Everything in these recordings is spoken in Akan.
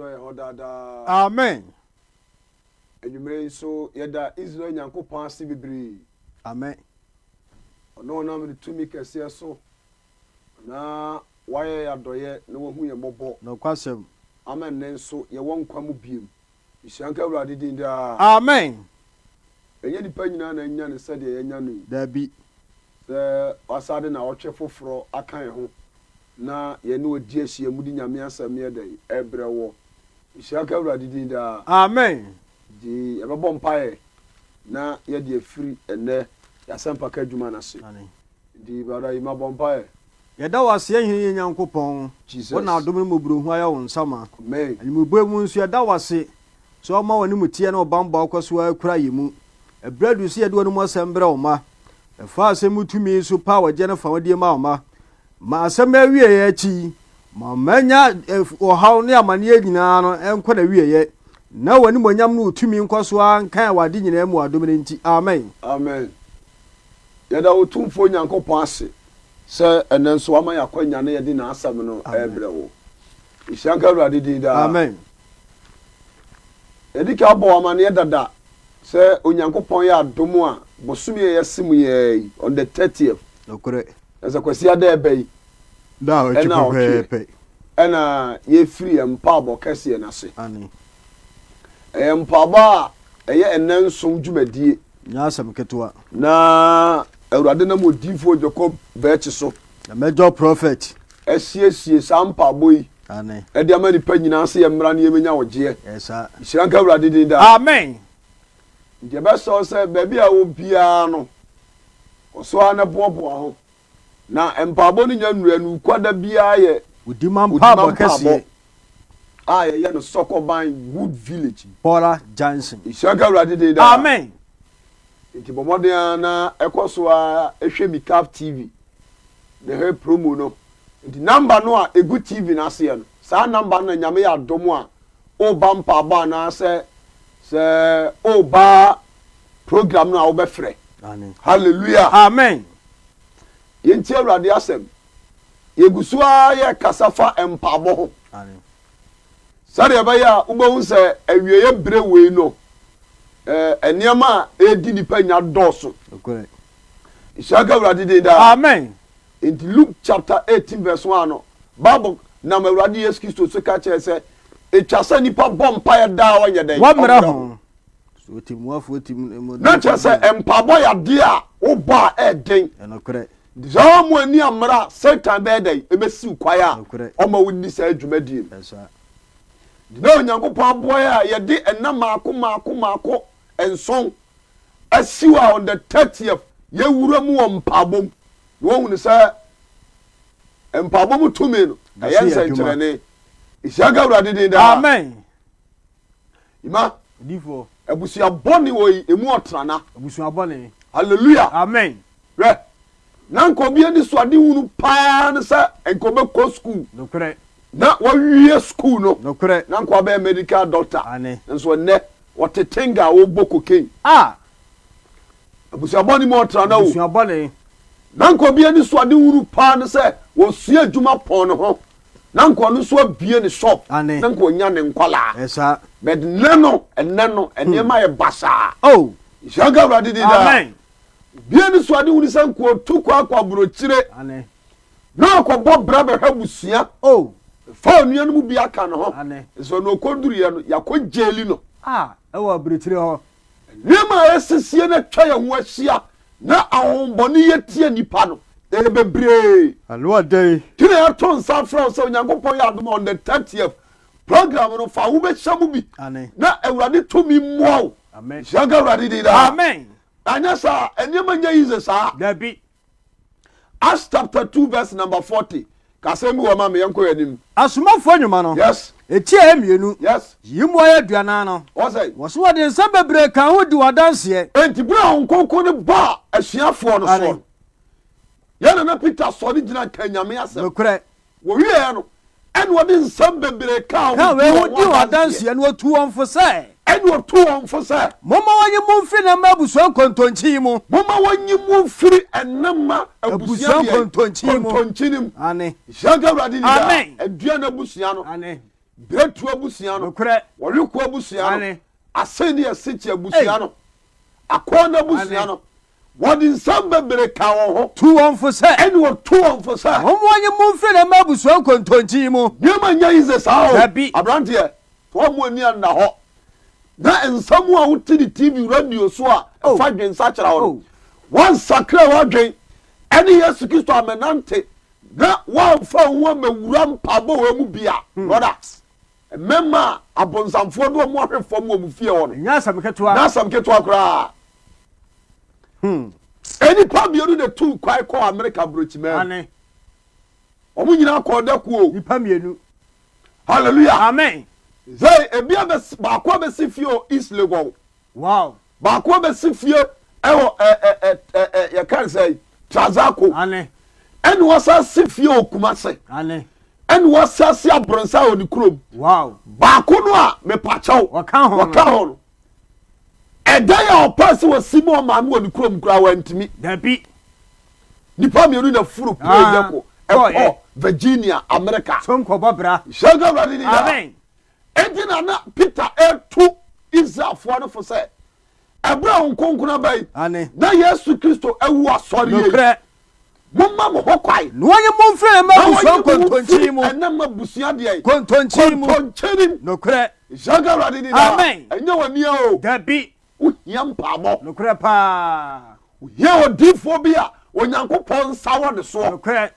doye hodada. Amen. Enumere so yeda Israel Nyankopon ase bebre. Amen. Ono na me tumi kese so. Na waye ya doye na wahu ye mobo. No kwasem. Amen nenso ye wonkwa mu biem. Ishanka Awurade din da. Amen. Enye nipa nyina na nya ne sede ye nya no. Da bi. Se wasade na otwe foforo akan ho. Na ye ne odi ahia mu di nyame asam ye dai ebrewo. Ishanka Awurade din da. Amen. Di ebebo mpae na ye di afiri ene ya sampa ka dwuma na se. Di bara ima bompae. Yeda wase ahiri Nyankopon. Wona adom mu burohu aya won sama. Amen. Animubu mu nsu yeda wase. So ma woni mutie na obamba akwaso akura yemu. Ebradu se yede wonu asembere oma. Efa asemutumi so pa waje na fa wode ma oma. Ma asem awie ye achi. Ma manya ohaw ne amane nyina no enko na wie ye. Na woni monyam no utumi nkoso ankan wade nyina mu adom nti. Amen. Amen. Yeda otumfo Nyankopon ase. Se enenso ama yakwanya na yede na asam no ebrewo. Ishanka Awurade din da. Amen. Edika abo amane dada. Se Onyankopon ya adom a bosumi ye simu ye on the 30th. Okure. Eza kwasi ada ebe. Da o chipo Ena ye free empabo kese na se. Ani. Empaba eye enenso dwumadie. Nya asam ketewa. Na Awurade na modifo Jacob bechi so. Na major prophet. Esiesie sampa boy. Ani. E dia mani pa nyina se ye mra na ye menya woje. Yes sir. Ishiranka Awurade din da. Amen. Ndia be so se baby a wo bia no. Oso ana bobo ho. Na empabo ni nya nuranu kwada bia ye Udima mpabo kese. Ye no Sokoban Wood Village. Paula Johnson. Ishiranka Awurade din da. Amen. Nti bomoden na ekoso a ehwe Mikaf TV. The her promo no. Nti number no a egu TV na ase no. Sa number no nyame ya domo a o ba mpa ba na se o ba program no a wo be frɛ. Amen. Hallelujah. Amen. Yenti Awurade asem. Yegusu a ye kasafa empabo ho. Amen. Sare ya ba ya ubo se awieye bre we no. Eniema edi nipa nya doso. Okure. Ishaga Awurade din da. Amen. In Luke chapter 18 verse 1 no. Bible na Awurade Yesu Kristo so ka kire se etwasa nipa bompa ya da wanya den. Wa mra ho. So timuafo tim na kyerɛ empabo ya de a wo ba den. Enokure. Zamu ani amra Satan be den ebesi kwaya. Oma wudi sa adwumadie. Yes. Na Onyankopɔn aboy a ye de enamaako enson asiwa on the 30th ye wura mu empabom. Wo hunu sa empabom tumi no ayensa nkyerene. Ishaga Awurade din da. Amen. Ima Difo. Ebusia boni wo emu otrana. Ebusia boni. Hallelujah. Amen. Re. Na nkobie ni swade hunu pa na sa enkobe ko school. Nokure. Na wo wie school no. Nokure. Na nkobe medical doctor. Ane. Nso ne wotetenga wo boko ken. Ebusia boni mo otrana wo. Ebusia boni. Na nkobie ni swade hunu pa na sa wo sua adwuma pon no ho. Na nko no so abie ni shop. Na nko nya ne nkwala. Esa. But neno enema ye basa. Oh. Ishaga Awurade din da. Amen. Bie ni so ade hunu sanko tukwa akwa burochire. Ane. Na akwa bra be habusia. Oh. Fa onua no mu bia ka no ho. Ane. So no koduru ye no yakọ jeli no. Ewa burochire ho. Niema esesie na twa ye ho ahia na ahomboni ye tie nipa no. Bebre. Alwa day. Tine ya ton San France Onyankopon ya adom on the 30th. Program no fa wo be shamu bi. Ane. Na Awurade tumi mmoa. Amen. Shaga Awurade di da. Amen. Anya sa enyema nya yize sa. Dabi. Acts chapter 2 verse number 40. Kasemi wo ma me yanko yanim. Asomafo nyuma no. Yes. Etia emienu. Yes. Yimu aye duana no. What say? Woso de nsa bebre kan ho di wadanse. Enti bra onkonko ne ba asuafo no so. Yana na Peter so ni gina kanyame asem. Nokure. Wo wie no. En wo de nsam bebre kan ho di wadanse no tu wonfo se. En wo tu wonfo se. Moma wanyi mumfi na mabuso kontonchi mu. Moma wanyi mumfiri enema abusia kontonchi mu. Kontonchi nim. Ane. Shaga Awurade ni da. Amen. Adua na abusia no. Ane. bretu abusua no wɔwe ko abusua no asɛni ɛsɛkyi abusua no akɔna abusua no wɔde nsɛm bebree ka wɔn ho tu wɔn fo sɛ ɛne wɔto wɔn fo sɛ wɔn wɔnyɛ mu mfiri na ma abusua nkontonkyi mu nneɛma nyɛ yi sɛ saa o aberanteɛ wɔn mu ani anna hɔ na nsɛm a wote ne tv radio so a ɛfa dwensa kyerɛ wɔn wɔn nsakra wɔdwen ɛne yesu kristo amenante na wɔmfa ho amawura mpabɔ wɔ mu bia brother mɛma abonsamfoɔ do ɔmo ahwɛ fam wɔ mu fie hɔ no nyasam ketewa koraa enipa mmienu na tu kwai kɔ America burokyimɛ ɔmo nyinaa kɔ ɔdɛko nipa mmienu hallelujah amen zai ebi baako abɛsi fie o East Legon wow baako abɛsi fie ɛwɔ yɛ kan sɛ Trazako ɛne wɔsa se fie o Kumase ɛne wɔsa se abronsa wɔ ne kurom wow baako no a mepakyɛw wɔka ho no ɛda yɛ ɔpa sɛ wɔsi mu ɔmaame wɔ ne kurom koraa wɔantimi dabi nipa mmienu na furu plane dɛko ɛkɔ Virginia America sonkɔbɔ bra hyɛnka wurade ni amen ɛnti na Peter ɛtu Israelfoɔ no fo sɛ ɛberɛ nkonkona bɛyi na Yesu Kristo awu asɔre yɛ momma mo hɔ kwae na wɔnyɛ mu mfiri na ma abusua nkontonkyi mu ɛnam abusua deɛ kontonkyi mu kontonkyi nokorɛ hyɛnka wurade ni amen ɛnyɛ w'ania o dabi wohia mpaabɔ nokorɛ paa wohia odiifoɔ bi a Onyankopɔn nsa wɔ ne soɔ nokorɛ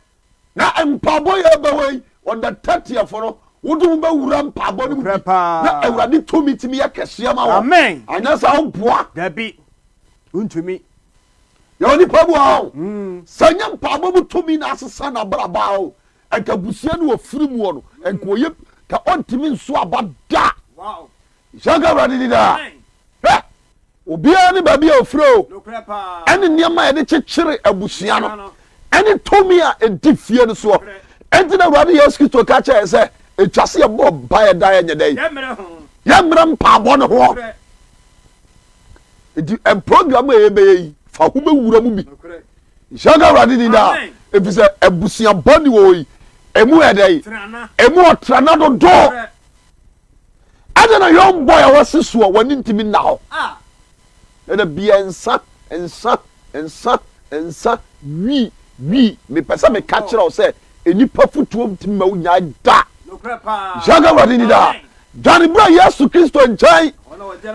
na mpaabɔ yɛ bɛwɔ on the 30th no wodum bɛwura mpaabɔ no mu bi na awurade tumi tumi yɛ kɛseɛ ma wɔ amen anyɛ sɛ woboa dabi wontumi yɛwɔ nipa bu a sɛ nyɛ mpaabɔ mu tumi na asesa nabraba o ɛnka busua no wɔ firi mu wɔ no ɛnka ɔyɛ ka ɔntumi nso aba da hyɛnka awurade di daa obiara ne baabi a ofiri o ɛne nneɛma a yɛde kyekyere abusua no ɛne tumi a ɛdi fie no soɔ ɛnti na awurade Yesu Kristo ka kyerɛ sɛ ɛtwa se yɛbɔ ba yɛ da yɛnyɛ dɛ yɛmmerɛ mpaabɔ ne ho nti program a yɛbɛyɛ yi fa ho bɛwura mu bi hyɛnka awurade di daa ɛfiri sɛ abusua bɔne wɔ yi ɛmu yɛ dɛ ɛmu ɔtrana dodo ɛde na yɔn bɔ yɛ wɔse soɔ wɔne ntimi nna hɔ ɛna bia nsa wi mepɛ sɛ meka kyerɛ wo sɛ enipa fotuo ntimi ma wo nyaa da hyɛnka awurade ni daa dwane berɛ Yesu Kristo nkyɛn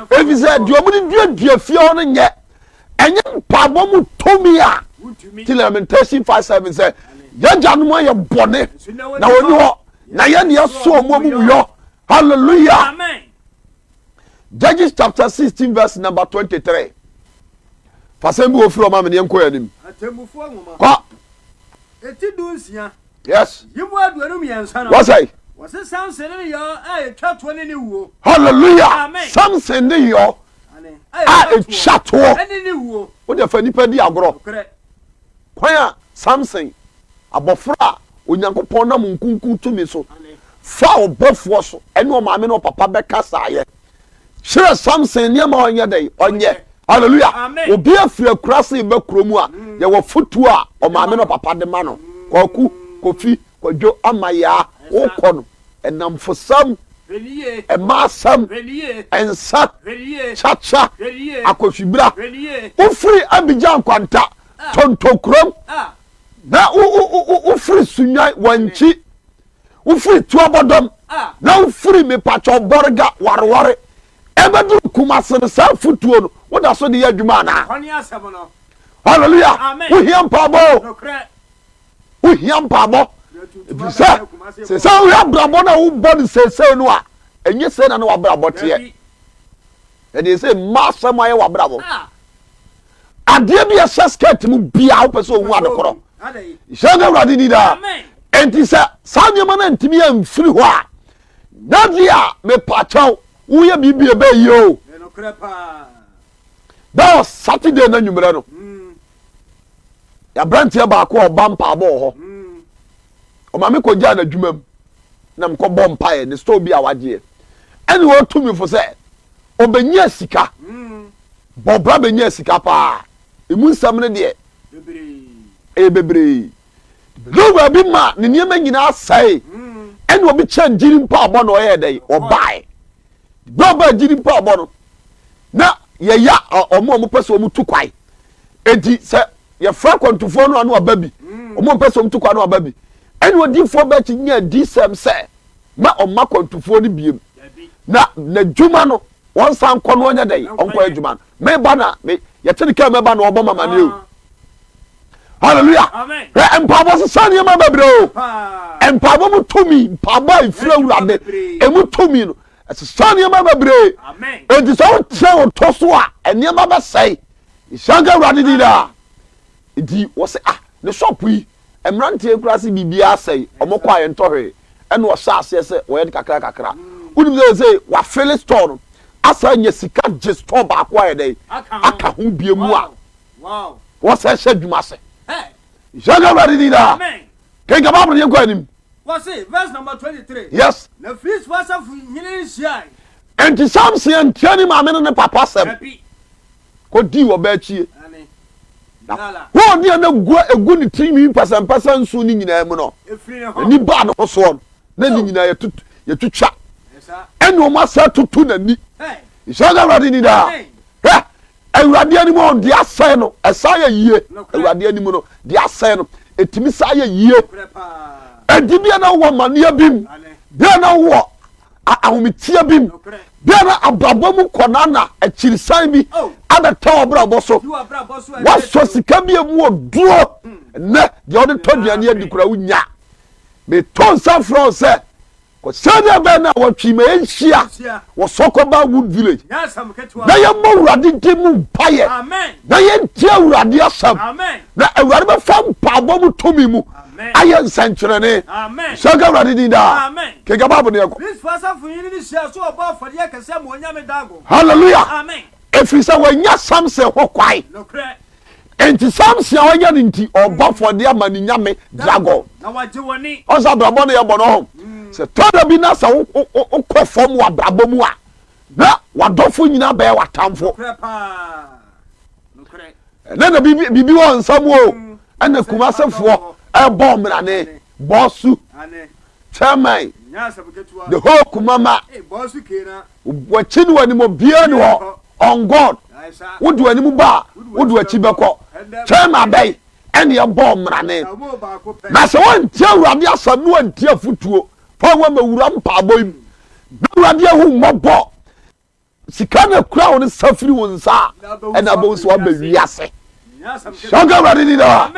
ɛfiri sɛ deɛ ɔmo de duadua fie hɔ no nyɛ ɛnyɛ mpaabɔ mu tomi a ti Lamentation 5:7 sɛ yɛgyanom ayɛ bɔne na wɔni hɔ na yɛne yɛsɔ ɔmo amu wuyɔ hallelujah Judges chapter 16 verse number 23 fasɛm bi wɔfiri ɔma me ne yɛnkɔ anim kɔ eti dunsia yes yimu aduonu miɛnsa no wɔsɛe wɔse Samson ne yɔ a ɛtwa toɔ ne ne wuo hallelujah Samson ne yɔ a ɛtwa toɔ ɛne ne wuo wode fa nipa di agorɔ kwan a Samson abɔfra a Onyankopɔn nam nkunkun tumi so fa ɔbɔfoɔ so ɛne ɔmaame ne ɔpapa bɛka saayɛ hyerɛ Samson nneɛma ɔnyɛ dɛ ɔnyɛ hallelujah obi afiri akura se bɛkuro mu a yɛwɔ fotuo a ɔmaame ne ɔpapa de ma no kɔku kofi kɔdwo amayaa wokɔ no ɛnamfosam ɛmaasam ɛnsa kyakya akɔhwibira wofiri Abidjan Nkwanta tontokurom na wofiri Sunwan Wankyi wofiri Tuabɔdɔm na wofiri mepatwɔ Bɔrega wareware ɛbɛduru Kumase no saa fotuo no woda so de yɛ adwuma anaa hallelujah wohia mpaabɔ wohia mpaabɔ sɛ sɛ wohia abrabɔ no a wobɔ no seesei no a ɛnyɛ sɛ na ne wabrabɔ teɛ ɛdeɛ sɛ mma asɛm ayɛ wabrabɔ adeɛ bi ɛhyɛ skirt mu bia wopɛ sɛ ɔhu adekorɔ hyɛnka awurade ni daa enti sɛ saa nneɛma no ntimi yɛ mfiri hɔ a na deɛ a mepakyɛw woyɛ biribi ɛbɛyi o that was Saturday na nwummerɛ no yɛaberanteɛ baako a ɔba mpaabɔ wɔ hɔ ɔmaame kɔgyaa n'adwuma mu na mekɔbɔ mpaeɛ ne store bi a wagyeɛ ɛne wɔtumi fo sɛ ɔbɛnya sika bɔbra bɛnya sika paa ɛmu nsɛm no deɛ ɛyɛ bebree no baabi ma ne nneɛma nyinaa sɛe ɛne obi kyɛn gyiri mpa abɔ na ɔyɛ dɛ ɔbae bɛba gyiri mpa abɔ no na yɛya ɔmo ɔmo pɛ sɛ ɔmo tu kwae eti sɛ yɛfra kwantufoɔ no ano aba bi ɔmo pɛ sɛ ɔmo tu kwae no aba bi ɛne odiifoɔ bɛkyi nya di sɛm sɛ ma ɔma kwantufoɔ no biem na dwuma no wɔn san kɔ no ɔnyɛ dɛ ɔnkɔ adwuma no meba na yɛte ne kaa meba na ɔbɔ mama ne o hallelujah mpaabɔ sesa nneɛma bebree o mpaabɔ mu tumi mpaabɔ a efiri awurade emu tumi no ɛsesa nneɛma bebree eti sɛ ɔkyerɛ ɔtɔ so a nneɛma bɛsɛe ìṣàgà awurade di da eti wɔsɛ ne shop yi mmeranteɛ kura se biribiara sɛe ɔmo kɔ a yɛntɔhwee ɛna ɔhyɛ aseɛ sɛ wɔyɛ de kakra wonim sɛ wafele store no asa nyɛ sika gye store baako ayɛ dɛ aka ho bie mu a wɔsɛ hyɛ adwuma sɛ ìṣàgà awurade di da kenka baabolo yɛn kɔ anim wɔse verse number 23 yes na firi so asafo nyine nhyia enti samson yɛntia ne maame ne papa sɛm kɔdii wɔ bɛakyie wɔɔdeɛ no egu ne tirinwi mpɛsɛmpɛsɛ nso ne nyinaa mu no ani baa ne ho soɔ no na ne nyinaa yɛtwitwa ɛne ɔma sɛ toto n'ani ìṣàgà awurade ni daa hɛ awurade anim a ɔde asɛe no ɛsa yɛ yie awurade anim no de asɛe no ɛtumi sa yɛ yie ɛdi bia na wɔ maneɛ bim bia na wɔ ahometia bim bia na abrabɔ mu kɔnana akyirisan bi abɛtɛ ɔbrabɔ so wasɔ sika bi mu ɔduro nnɛ deɛ ɔde tɔ duane adi kora wonya metɔ nsa frɔ sɛ kɔsɛdeɛ bɛɛ no a wɔtwi ma yɛnhyia wɔsɔkɔba wood village na yɛmmɔ awurade nti mu mpayɛ na yɛntie awurade asɛm na awurade bɛfa mpaabɔ mu tumi mu ayɛ nsɛnkyerɛne sɛka awurade din daa kenka baabo ne yɛkɔ halleluya ɛfiri sɛ wɔanya samson ho kwae enti samson a wɔanya no nti ɔbɔ fɔde ama ne nyame dragon ɔsɛ abrabɔ no yɛbɔ no ho sɛ tɔda bi na sɛ wokɔ fam wɔ abrabɔ mu a na wadɔfo nyinaa bɛyɛ watamfo ɛnɛ na biribi wɔ nsɛm o ɛna kumasefoɔ ɛbɔ mmerane bɔsu chairman the whole kumama wɔkyi ne w'anim obiara ne hɔ on god wode w'anim ba wode w'akyi bɛkɔ chairman bɛyi ɛne ɛbɔ mmerane na sɛ wɔntie awurade asɛm ne wɔntie afotuo fa wɔma wura mpaabɔ yi na awurade ahu mmɔbɔ sika na kura wo ne safiri wo nsa ɛna bɛwo sɛ waba wiase sɛnka awurade ni daa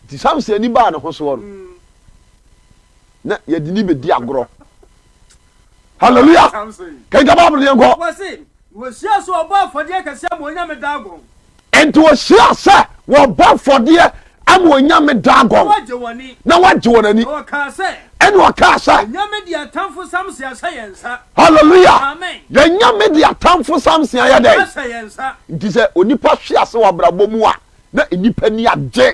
nti samson ani baa ne ho soɔ no na yɛde ni bɛdi agorɔ halleluya kenka baabolo yɛnkɔ enti wɔhyia sɛ wɔbɔ afɔdeɛ ama onyame dagon na wagye wɔn ani ɛne ɔkaa sɛ halleluya yɛnyame de atamfo samson ayɛ dɛ nti sɛ onipa hwe ase wɔ abrabɔ mu a na enipa ni agye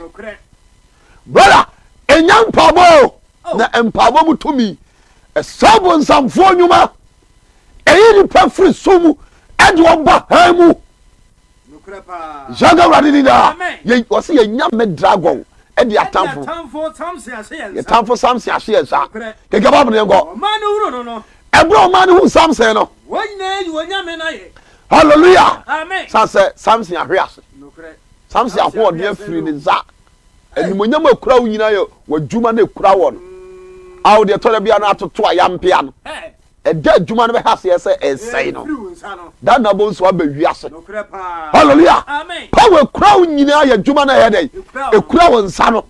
brother ɛnya mpaabɔ na mpaabɔ mu tumi ɛsɛ bo nsamfoɔ nnwuma ɛyi nipa firi so mu ɛde ɔba ha mu jaga awurade ni daa wɔsɛ yɛnyame dragon ɛde atamfo yɛtamfo samson ahye yɛ saa kɛkɛ baabolo yɛnkɔ ɛberɛ ɔma ne hu samson no halleluya sa sɛ samson ahwe ase samson ahoɔden afiri ne nsa animonyam akura wo nyinaa yɛ w'adwuma no akura wɔ no a wode ɛtɔda bia no atoto a yampea no ɛda adwuma no bɛha seɛ sɛ ɛnsɛe no da na bɔ nso aba wiase halleluya pawa akura wo nyinaa yɛ adwuma no ɛyɛ dɛn ɛkura wo nsa no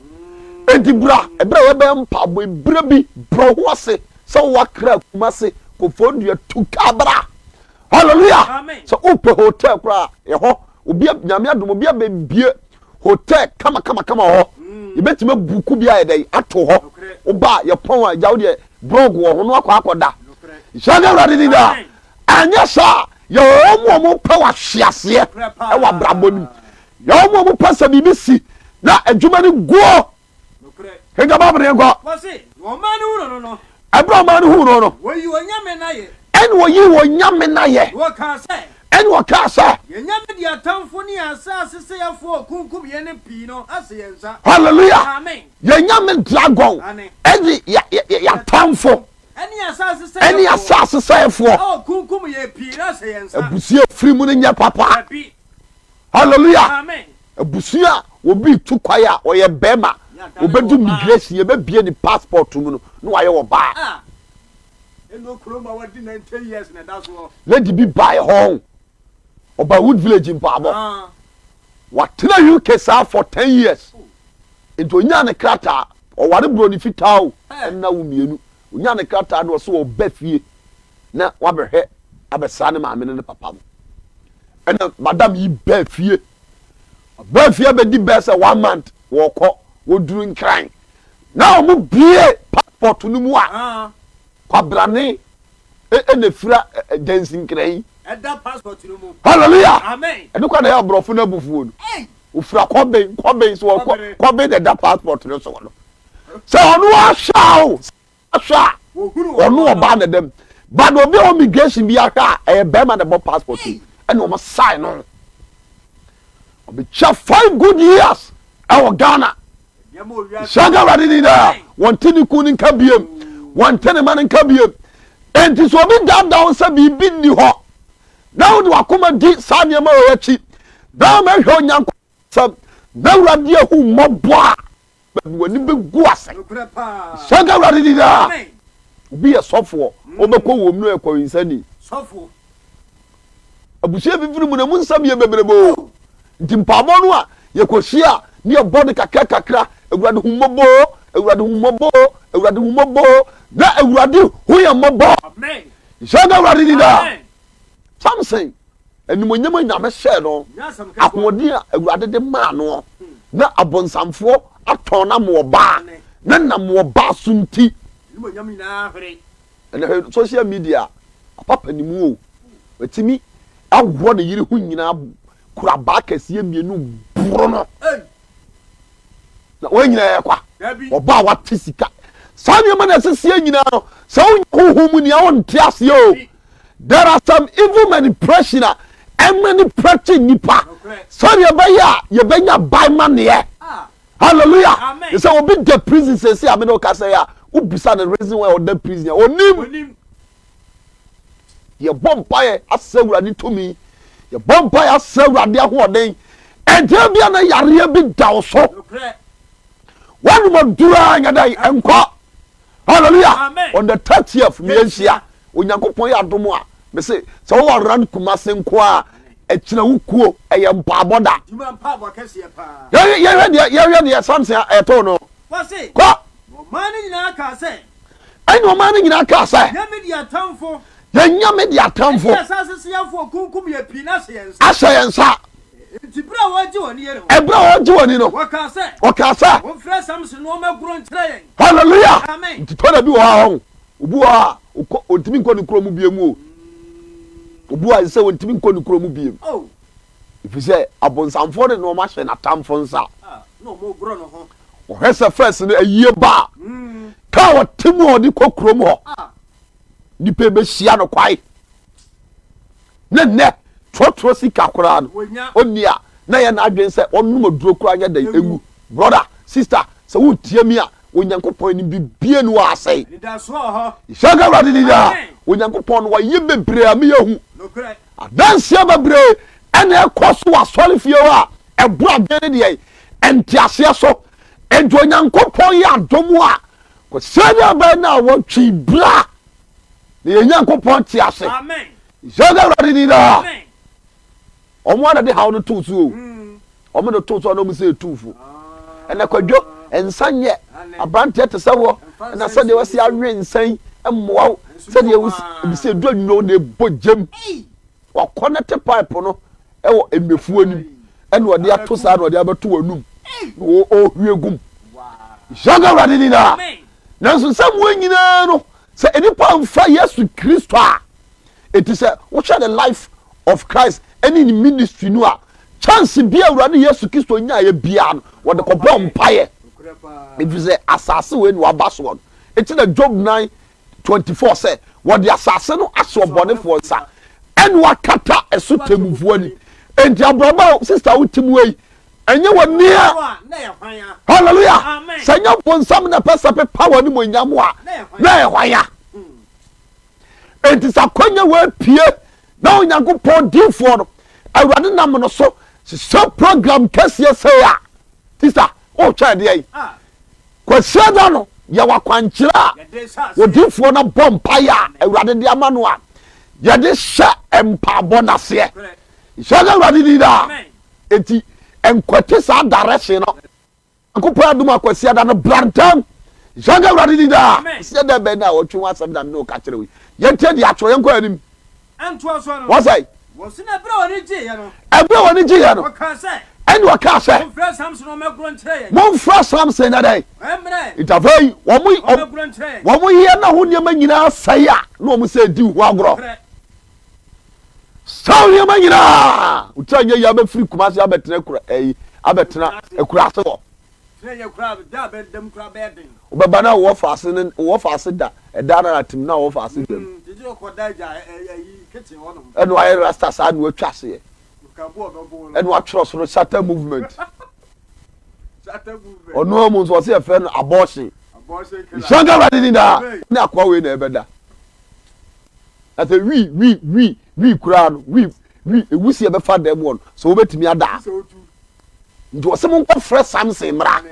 enti bra ɛberɛ wɔbɛyɛ mpabɔ berɛ bi borɔ ho ase sɛ wowakra akuma se kɔfoɔ ndua tuka bra halleluya sɛ wopɛ hotel koraa ɛhɔ nyame adom obi abɛbie hotel kama hɔ yɛbɛtumi buku bi ayɛ dɛn ato hɔ woba yɛpɔn a gya wodeɛ brog wɔ ho no akɔ hyɛnka awurade ni daa anyɛ saa yɛwɔ mu pɛ wahyeaseɛ ɛwɔ abrabɔ no mu yɛwɔ mu pɛ sɛ biribi si na adwuma no guo kenka baabolo yɛnkɔ ɛberɛ ɔma no hu no no ɛne wɔyi wɔ nyame no yɛ ɛne wɔkaa sɛ halleluya yɛnyame dragon ɛde yɛtamfo Any assassin say for. Oh, kum ye pira sayensa. Abusia free mu nya papa. Hallelujah. Amen. Abusia obi tu kwaya oye bema. Obedu migration ye be bie ni passport mu no. No aye wo ba. Ah. Eno kroma wadi 90 years na that's all. Lady be buy home. Oba Wood Village in Pabo. Ah. What tell you kesa for 10 years. Into nya ne krata o ware bro ni fitao. Na wo mienu. Onya ne krata na so oba fie. Na wa behwe abesa ne maame ne papa mo. Ena madam yi ba fie. Ba fie be di best 1 month wo kọ wo duru nkran. Na mo bie passport no mu a. Kwabrane ene fira dancing nkran. Eda passport no mu. Hallelujah. Amen. Eno kwa na ya brofo na bufuo no. Ofira kwaben so kwaben the passport no so no. So onu ahwa onu oba na dem. But obi immigration bi ahwa e be ma na bo passport ene o sign no. Obi cha 5 good years our Ghana. Shaga radini da. Wantini kuni nkabiem. Wantene man nkabiem. Enti so obi down say bibi ni ho. Now do akoma di sanya ma o yachi. Now me hwo nyanko sam. Na urade hu moboa. Wani be gu ase. Shaga radini da. Obi ye sofo. Obekọ wo mu no ekọ insani. Sofo. Abusia bibiri mu na mu nsam ye bebrebo. Nti mpamo no a ye kohia ne ye body kakra awurade humobo na awurade hu ye mobo. Amen. Shaga awurade ni da. Something enumonyam nyame hye no akoodi a awurade de ma no na abonsamfo aton na mo ba na mo ba sunti enumonyam ina hwere and social media papa ni mu o wetimi agwo de yiri hu nyina kura ba kase mienu bro no na wanyina ya kwa oba wate sika sanye mana sese nyina no so huhu ni awon tiase o. There are some evil manipulation and manipulating nipa. Sorry abaya ye benya buy money. Hallelujah. You say obi the prison say I mean okay say ya who bisa the reason why on the prison onim. Ye bompaye asewurade to me. Ye bompaye asewurade ahoden. Ente bia na yare bi daw so. One mo dura nya dai enko. Hallelujah. On the 30th me enhia onyankopon ya domo a me say so wo ran kuma senko a ekira wukuo eye mpaboda juma mpabo kase pa ye de something eto no wase ko man nyina ka say ai no man nyina ka say nyame dia tamfo asase yafo kunkum ye pina sayensa asayensa tibra waji woni ye no ebra waji woni no waka say wo frɛ samson no magro ntrɛ hallelujah amen titona bi wo ha ho obu a ontimi nkɔ ne kuro mu biem o obu a se ontimi nkɔ ne kuro mu biem oh if say abonsamfo de no ma hwe na tamfo nsa no mo gro no ho o hwese first no ayie ba ka wo temu odi kɔ kuro mu ho ni pe be hia no kwai ne trotro sika kora no onia na ye na adwen se onum aduro kora nya da egu brother sister se wo tie mi a onyankopon ni bibie no asai shaga radini da onyankopon no waye bebre a me yehu adansia bebre ene ekoso asole fie wa ebu adene de entiase so ento onyankopon ya adomu a ko sɛde ba na wo twi bra ne onyankopon ti ase amen shaga radini da amen omo na de hawo no to so omo no to so no mo se tufu ene kwadwo ensanye abante te sewo na se de wasi awe nsan emmoa se de bi se do nwo na bogem wa connect pipe no ewo emefu anim ene ode ato sa na ode abeto anum o hwiegum jaga radini na nanso samwo nyina no se enipa mfa Yesu Kristo a it is what share the life of Christ any ministry no a chance bia awurade Yesu Kristo nya ye bia no wode ko bom paye if you say asase we no abaso one it in Job 9:24 say what the asase no aso bone for nsa en wakata eso temufuo ni enti abraba sister utimu we enye woni a hallelujah sanya ponsam na pesa pe power ni monyam a na e hwaya enti sakwanya wa pie na onyankopɔn difo no awurade nam no so so program kɛseɛ sɛ a tisa o twa de ai kwasiɛ da no yɛ wakwankyerɛ a odifo no bɔ mpaeɛ a awurade de ama no a yɛde hyɛ mpaabɔ naseɛ hyɛ awurade di da enti enkwate saa direction no akopɔ adum akwasiɛ da no brantam hyɛ awurade di da sɛ da bɛ na wɔtwe wasɛm da no ka kyerɛ wi yɛntie de atwo yɛnkɔ anim antoa so no wasai wɔsena bra wɔne gye yɛ no ɛbra wɔne gye yɛ no wɔka sɛ ɛne wɔka sɛ momfrɛ samson ɔmɛkorɔ nkyerɛ yɛ momfrɛ samson na dɛn ɛmmerɛ ntafai ɔmɛkorɔ nkyerɛ yɛ wɔmo yɛ na ho nneɛma nyinaa sɛe a na wɔm sɛ di ho agorɔ saa nneɛma nyinaa wotira nyɛ yi abɛfiri kuma se abɛtena akura ase wɔ wobɛba na wɔwɔ faase da ɛda na natim na wɔwɔ faase dam ɛne wayɛ rasta saa ne watwa aseɛ ɛne watwerɛ so no shatter movement ɔno amu nso ɔsɛ yɛfrɛ no abortion nhyɛnka wurade ni daa ne akoa wei na ɛbɛda ɛsɛ wi koraa no wi ewusi ɛbɛfa dɛm wɔ no so wobɛtumi ada nti wɔsɛ mo nkɔfrɛ samson mmra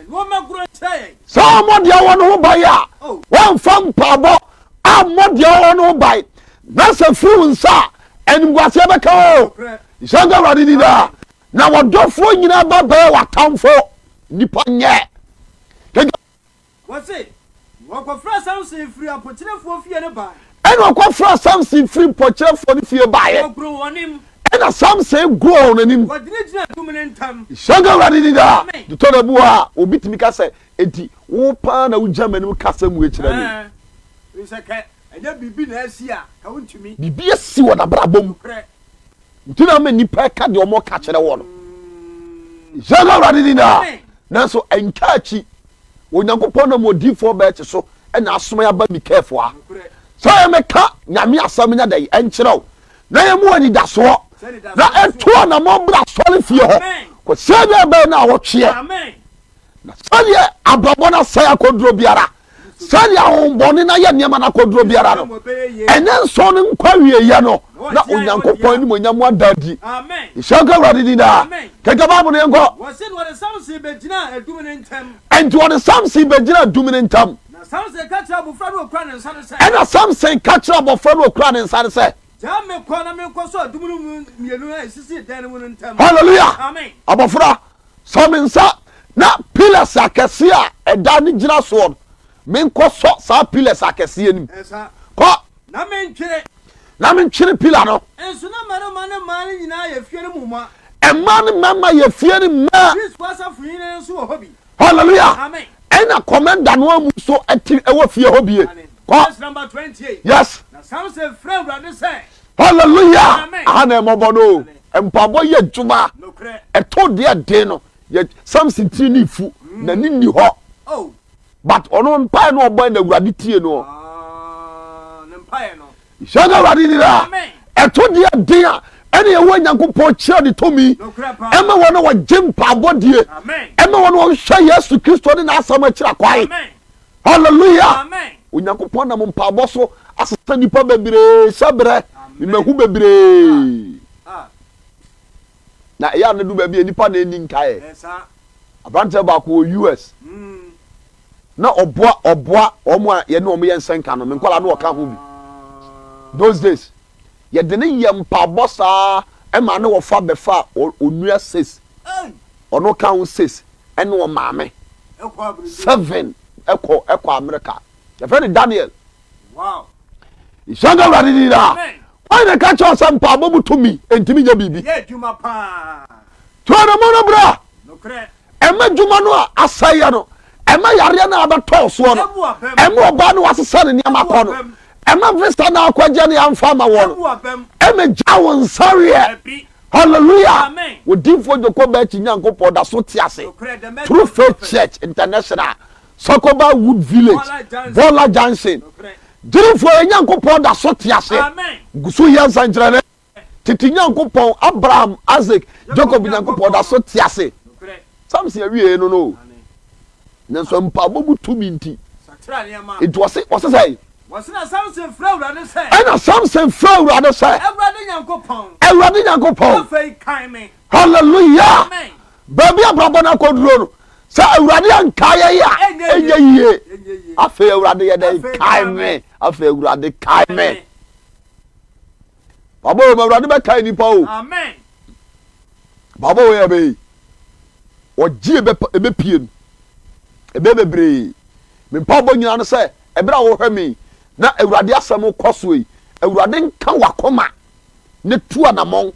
sɛ ɔmmɔdeɛ wɔ no ho bae a wɔmfa mpaabɔ a mmɔdeɛ wɔ no ho bae na sɛ firi wo nsa a animguaseɛ bɛka o nhyɛnka awurade ni daa na wɔdɔfoɔ nyinaa bɛbɛɛ w'atamfo nipa nyɛ wɔkɔfrɛ samson firi apɔkyerɛfoɔ fie no bae ɛna ɔkɔfrɛ samson firi mpɔkyerɛfoɔ no fie baeɛ ɛna samson goro n'anim hyɛnka awurade ni daa dotɔ na bu a obi tumi ka sɛ enti wo paa na wogya m'anim kasa mu akyerɛ me biribi asi wɔ n'abrabɔ mu nti na ma nnipa ka deɛ ɔmɔ ka kyerɛ wɔ no hyɛnka awurade ni daa nanso ɛnka akyi onyankopɔn nam odiifoɔ bɛɛkye so ɛna asoma yɛ aba Mikaf a sɛ yɛmɛka nyame asɛm nya dɛ ɛnkyerɛ wo na yɛmu anidasoɔ na ɛtoa na mɔbra sɔre fie hɔ kɔsɛ bia bɛɛ no a wɔtweɛ na sɛdeɛ abrabɔ no sɛe akɔduro biara sɛdeɛ ahombɔne na yɛ nneɛma no akɔduro biara no ɛnɛ nsɔ no nkwa wieyɛ no na onyankopɔn anim onyam ada di hyɛnka awurade di daa kɛkɛ bible no yɛnkɔ wɔse wɔde samson bɛgyina adum no ntam ɛnti wɔde samson bɛgyina adum no ntam samson ka kyerɛ abɔfra no ɔkura ne nsa no sɛ ɛna samson ka kyerɛ abɔfra no ɔkura ne nsa no sɛ gyaa me kɔ na menkɔ so adum no mu mmienu a ɛsisi dan no mu no ntam halleluya amen abɔfra sɔ me nsa na pillars akɛseɛ a ɛda no gyina soɔ no menkɔ sɔ saa pillars akɛseɛ nim ɛsa kɔ na mentwere pillar no nso na mmarima ne mmaa no nyinaa yɛ fie no mu ma ɛma ne mama yɛ fie no mmaa kristo asafo yi no nso wɔ hɔ bi halleluya amen ɛna kɔmɛnda no amu so ɛwɔ fie hɔ bie verse number 28 yes na samson frɛ awurade sɛ halleluya Amen. aha na ɛmɔbɔ no mpabɔ yɛ adwuma nokorɛ ɛtɔ deɛ den no yɛ samson tiri ne fu n'ani nni hɔ oh but ɔno mpae no ɔbɔ na awurade tie no ne mpaeɛ no hyɛnka awurade ni daa Amen. ɛtɔ deɛ den a ɛne ɛwɔ nyankopɔn kyerɛ ne tumi nokorɛ pa ɛma wɔn a wɔgye mpaabɔ die amen ɛma wɔn a wɔhwɛ yesu kristo ne n'asɛm akyerɛ kwae amen halleluya amen onyankopɔn nam mpaabɔ so asesa nipa bebree hyɛberɛ nimahu bebree na ɛyɛ anadu baabi a nipa na ɛni nkaeɛ ɛsa aberanteɛ baako wɔ us na ɔboa ɔmo a yɛne ɔmo yɛ nsɛnka no menkɔla na ɔka ho bi those days yɛde ne yɛ mpaabɔ saa ɛma ne wɔfa bɛfa onua 6 ɔno ka ho 6 ɛne ɔmaame 7 ɛkɔ America yɛfrɛ ne Daniel wow hyɛnka awurade ni daa ɔyɛ ne ka kyerɛ sɛ mpaabɔ mu tumi ɛntimi nya biribi yɛ adwuma paa tuanamo no bra nokorɛ ɛma dwuma no a asɛeɛ no ɛma yareɛ no a bɛtɔɔ soɔ no ɛma ɔbaa no wasesa ne nneɛma kɔ no ɛma vista no akɔgye ne amfa ma wɔ no ɛma gya wo nsareɛ halleluya wodimfoɔ dwokɔ baakyi nyankopɔn da so te ase True Faith Church International Sokoba Wood Village Bola Junction gyirifoɔ nyankopɔn da so te ase guso yɛ nsankyerɛne tete nyankopɔn Abraham Isaac Jacob nyankopɔn da so te ase samson awie no no nanso mpaabɔ mu tumi nti nti wɔse sɛ wasina Samson fra urade say ɛna Samson fra urade say Awurade Nyankopɔn afei kan me hallelujah amen baby abrabɔ na koduro no sɛ Awurade anka yɛ ya enye yie afei Awurade yɛ dɛ kai me afei Awurade kai me babo Awurade bɛ kai nipa o amen babo yɛ bɛ ɔgye ebe pie no ebe bebree me mpa bɔ nyina no sɛ ebra wo hwɛ me na Awurade asɛm kɔ so yi Awurade nka wakoma ne tu anamon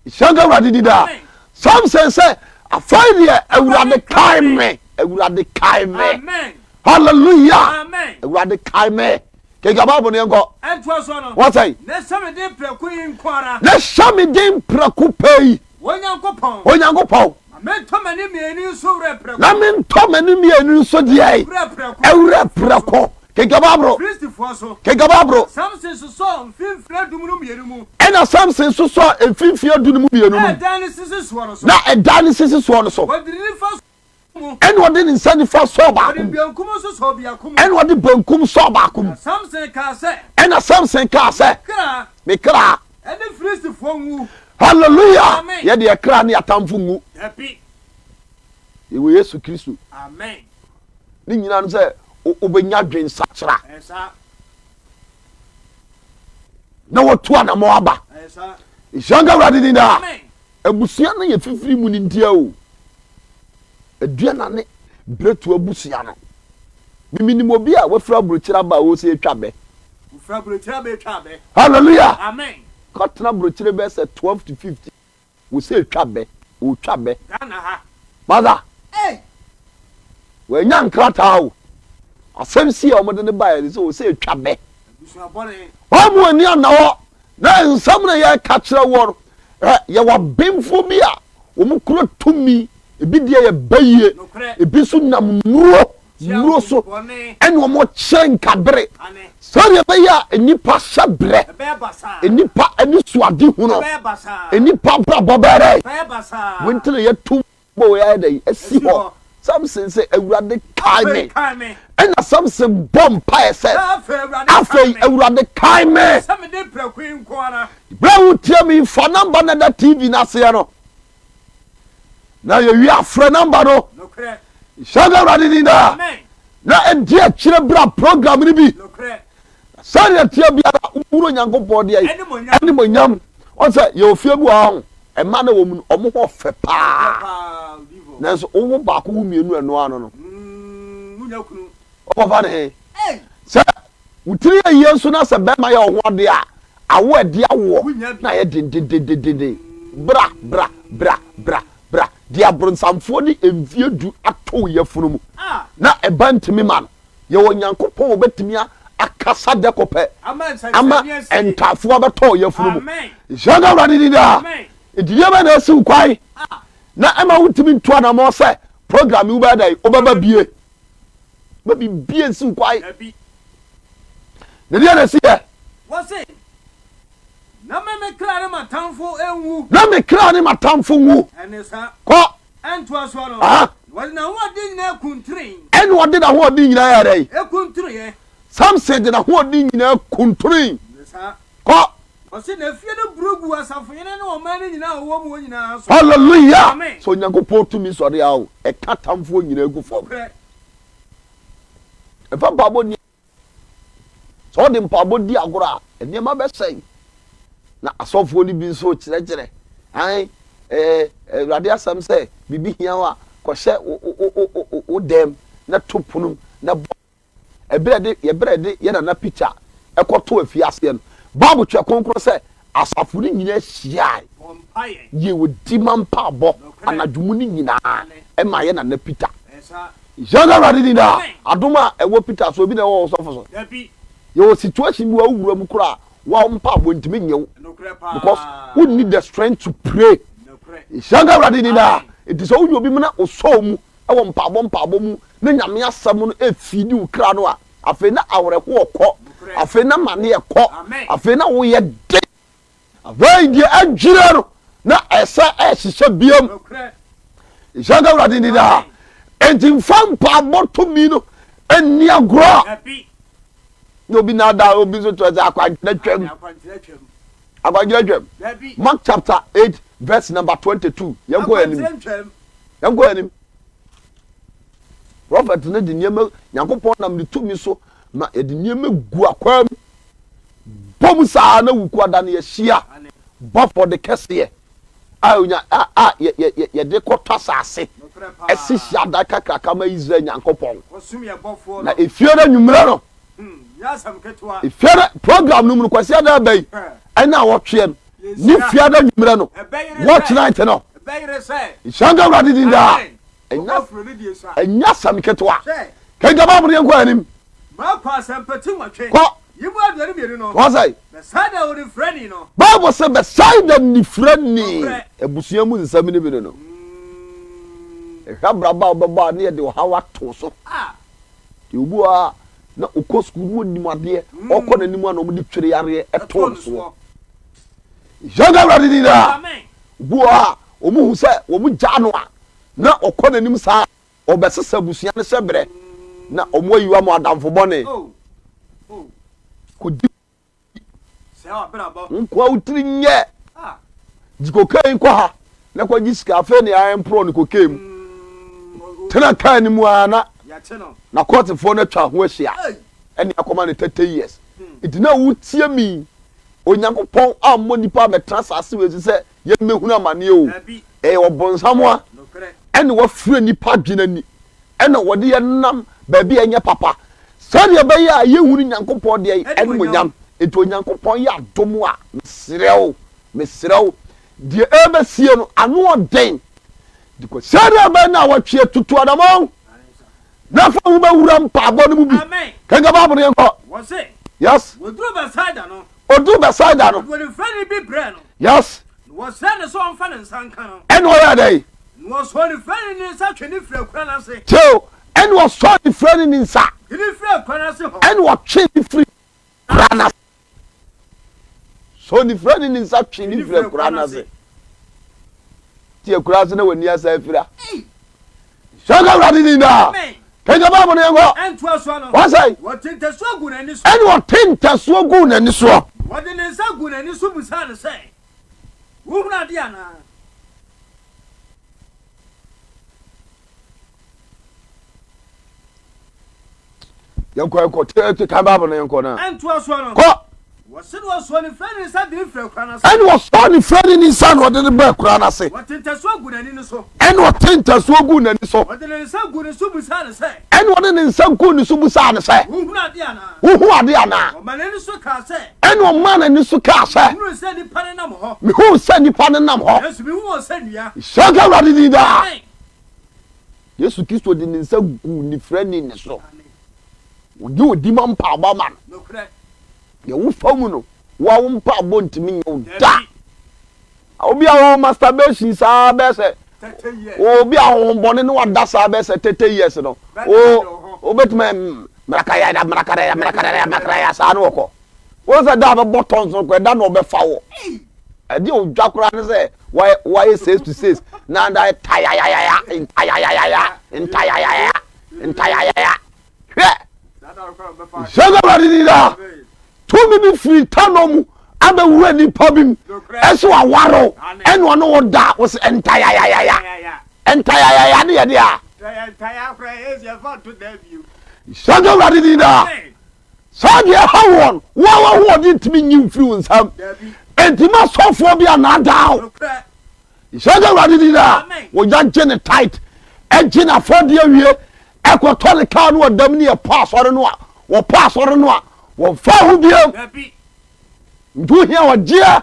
shanga Awurade dida Samson say afai deɛ Awurade kai me Awurade kai me amen hallelujah amen Awurade kai me ke gaba bo ne nko ento so no what say ne samede preku yin kwara ne shamide preku pei Onyankopɔn mento mani mieni so wura preku na mento mani mieni so deɛ ewura preku ke gaba bro Samson so mfimfira dumunu mienu mu ɛna Samson so mfimfira dumunu mienu mu ɛdan sisi so no so na ɛdan sisi so no so wadiri fa ɛna ɔde ne nsa nifa so baako ɛna ɔde bankum so baako mu Samson ka sɛ ɛna Samson ka sɛ me kra ɛne Filistifo nwu hallelujah yɛ de kra ne atamfo nwu happy ewe Yesu Kristo amen ne nyina no sɛ obenya dwen sakyera na wotu anamo aba ishanga Awurade ni da abusua na ye fifiri mu ni ntia o aduana ne bretu abusua no miminim obi a wafra brochira ba wo se atwabe wafra brochira ba atwabe hallelujah amen kotna brochira be say 12 to 50 wo se atwabe o twabe Ghana ha mother we nya nkrata o asem si o modene ba ya so wo se atwabe abusua bone omo ani anawo na nsam na ye ka kire wo ye wa bemfo bi a wo mu kuro tumi ebi die ye baye ebi so nam nuro so ene wo mo chenkabere sori ebeya enipa shabre enipa eni suade huno enipa brabobere wentele ye tumbo ya dey esi ho Samson say Awurade kai me ena Samson bompa ese afei Awurade kai me samede praku nkoara brawu tie mi fa number na da TV na se no na ye wi afre number no shaga Awurade ni da na enti a kire bra program ni bi sare tie biara umuro Nyankopɔn de ai ene monyam on say ye ofie bu a ho e ma na wo mu omo ho fe pa nanso owo ba ko mienu eno ano no munya kunu ofa ne se utiri ye nso na se be ma ye ho de a awo ade awo na ye de bra di abronsamfo ni emfie du ato ye funu mu na eba ntimi ma no ye wo Nyankopɔn obetimi akasa de kopɛ ama entafo abeto ye funu mu jaga Awurade ni da ediye ba na esi kwai na ema wutimi ntoa na mo se program wu ba dai obaba bie ba bie nsi kwai ne dia na si ye wose na me kra ne matamfo enwu na me kra ne matamfo nwu enesa ko ento aso no wodi na ho adi nyina kuntrin en wodi na ho adi nyina ya dai ekuntrin Samson de na ho adi nyina kuntrin enesa ko wose na fie no brugu asafo yene ne o man nyina wo mu nyina so hallelujah so Nyankopɔn tumi sori awo e katamfo nyina gu fo e fa babo ni so de mpabo di agora ene ma be sei na asofo ni bi so kire ai Awurade asam say bibi hia wa ko hye o dem na topunu na ebrede ye na picture ekoto afi ase no babu twa konkro say asafo ni nyina hia ye wodi mampa abo anadwumu ni nyina e ma ye na picture jaga Awurade ni da adoma ewo picture so bi na wo sofo so your situation bi wa wura mu kura wa mpa bo ntimi nyew because we need the strength to pray jaga Awurade ni da it is all you bi na oso mu e wo mpa bo mu na nyame asam no efidi ukra no a afi na awre ko okọ afi na mane ekọ afi na wo ye de afi die adwire no na esa ehihye biam jaga Awurade ni da enti mfa mpa bo to mi no eni agro no be na da obi so to za akwankyerɛ twam akwankyerɛ twam Mark chapter 8 verse number 22 yanko yanim prophet ne de niema Nyankopɔn nam de tumi so ma e de niema gu akwam bom saa na wuku ada na yehia bo for the kese onya ye de kota sase esi hia da kakaka ma Israel Nyankopɔn na efiere nwumra no efiere program no mu kwasi ada bai ana wotwe ni fiere nwumra no watch night no shanga bradi dinda enya sam ketwa kenga ba mu ne kwa anim ma kwa sampati nwatwe yimu aduane bienu no wasai besada woni frani no Bible say beside ni frani ebusua mu nsam ne bi no ehwa braba obeba na ye de hawa to so ti obu a na okọ school mu nim ade okọ na nim ana omu di twere yare eto so janga bradi dinda amen bu a omu hu se omu ja no a na okọ na nim sa obesesa busua ne sebre na omu ayiwa mu adamfo bone kodi se wa bra ba nkwa utiri nye jikokai kwa ha na kwa jisika afa ne ayen pro ne kokem tena kan ni mu ana ya che no na court fo na twa ho ahia ene akoma ne 30 years itina wutie mi Onyankopɔn ammo nipa betra sase we se ye mehunu amane o obonsamo ene wa fure nipa dwenani ene wode ye nam ba bi enye papa sane be ya ye hunu Nyankopɔn de ene monyam eto Onyankopɔn ya domo a mesrew de ebesie no ano oden diko sane be na watwe tutu adamon na fa wo ba wura mpa abo no mu bi kanga ba bo ne ko wo se yes wodru beside no odu beside no woni frani bi bre no yes wo se ne so onfa ne nsanka no ene o ya dai wo so ni frani ni sa twene fra kura na se tell ene o so ni frani ni nsa ni fra kura na se ho ene o twe ni free kura na so ni frani ni nsa twe ni fra kura na se tie kura se na wani asa afira shanga bradi ni na kenga ba mo ne ngo entu aso no wasai wo tinte so gu na ni so ene o tenta so gu na ni so wo de ne sa gu na ni so busa ne se wo huna de ana yanko te kan ba mo ne ngo na entu aso no ko wo se no so ni frani sa de fra kura na se ene o so ni frani ni nsa no de ne ba kura na se wo tinte so gu na ni so ene o tenta so gu na ni so wo de ne sa gu na so busa ne se ene o ne nsa gu ni so busa ne se wo huna de ana wo hu ade ana o ma ne so ka se ene o ma na ni so ka se hunu se ni pane na mo ho me hu se nipa ne nam ho yesu bi hu se nua shaka bradi ni da amen Yesu Kristo de ne nsa gu ni frani ne so wodi odi man pa ba man no kre ye wo famu no wa wo mpa bo ntimi nye da obi a wo masturbation sa be se obi a wo bone ne wa da sa be se 30 years no o betum mrakaya sa no ko wo se da be buttons no ko da no be fa wo e di o dwakura ne se why 6 to 6 na da tayayaya Shanga bradi ni da tumi bi free tanomu abe wura ni pabim eso awaro eno no da wo se entayayaya ne ye dia entaya kra esia fa to da biu Shanga bradi ni da Shanga hawon wa wo di ntimi nyim free nsam entima sofo bia na dawo Shanga bradi ni da wo janje ne tight engine afode awie ekotole ka no dam ne pass ore no a wo pass ore no a wo fa hu bia ndu hia wo gia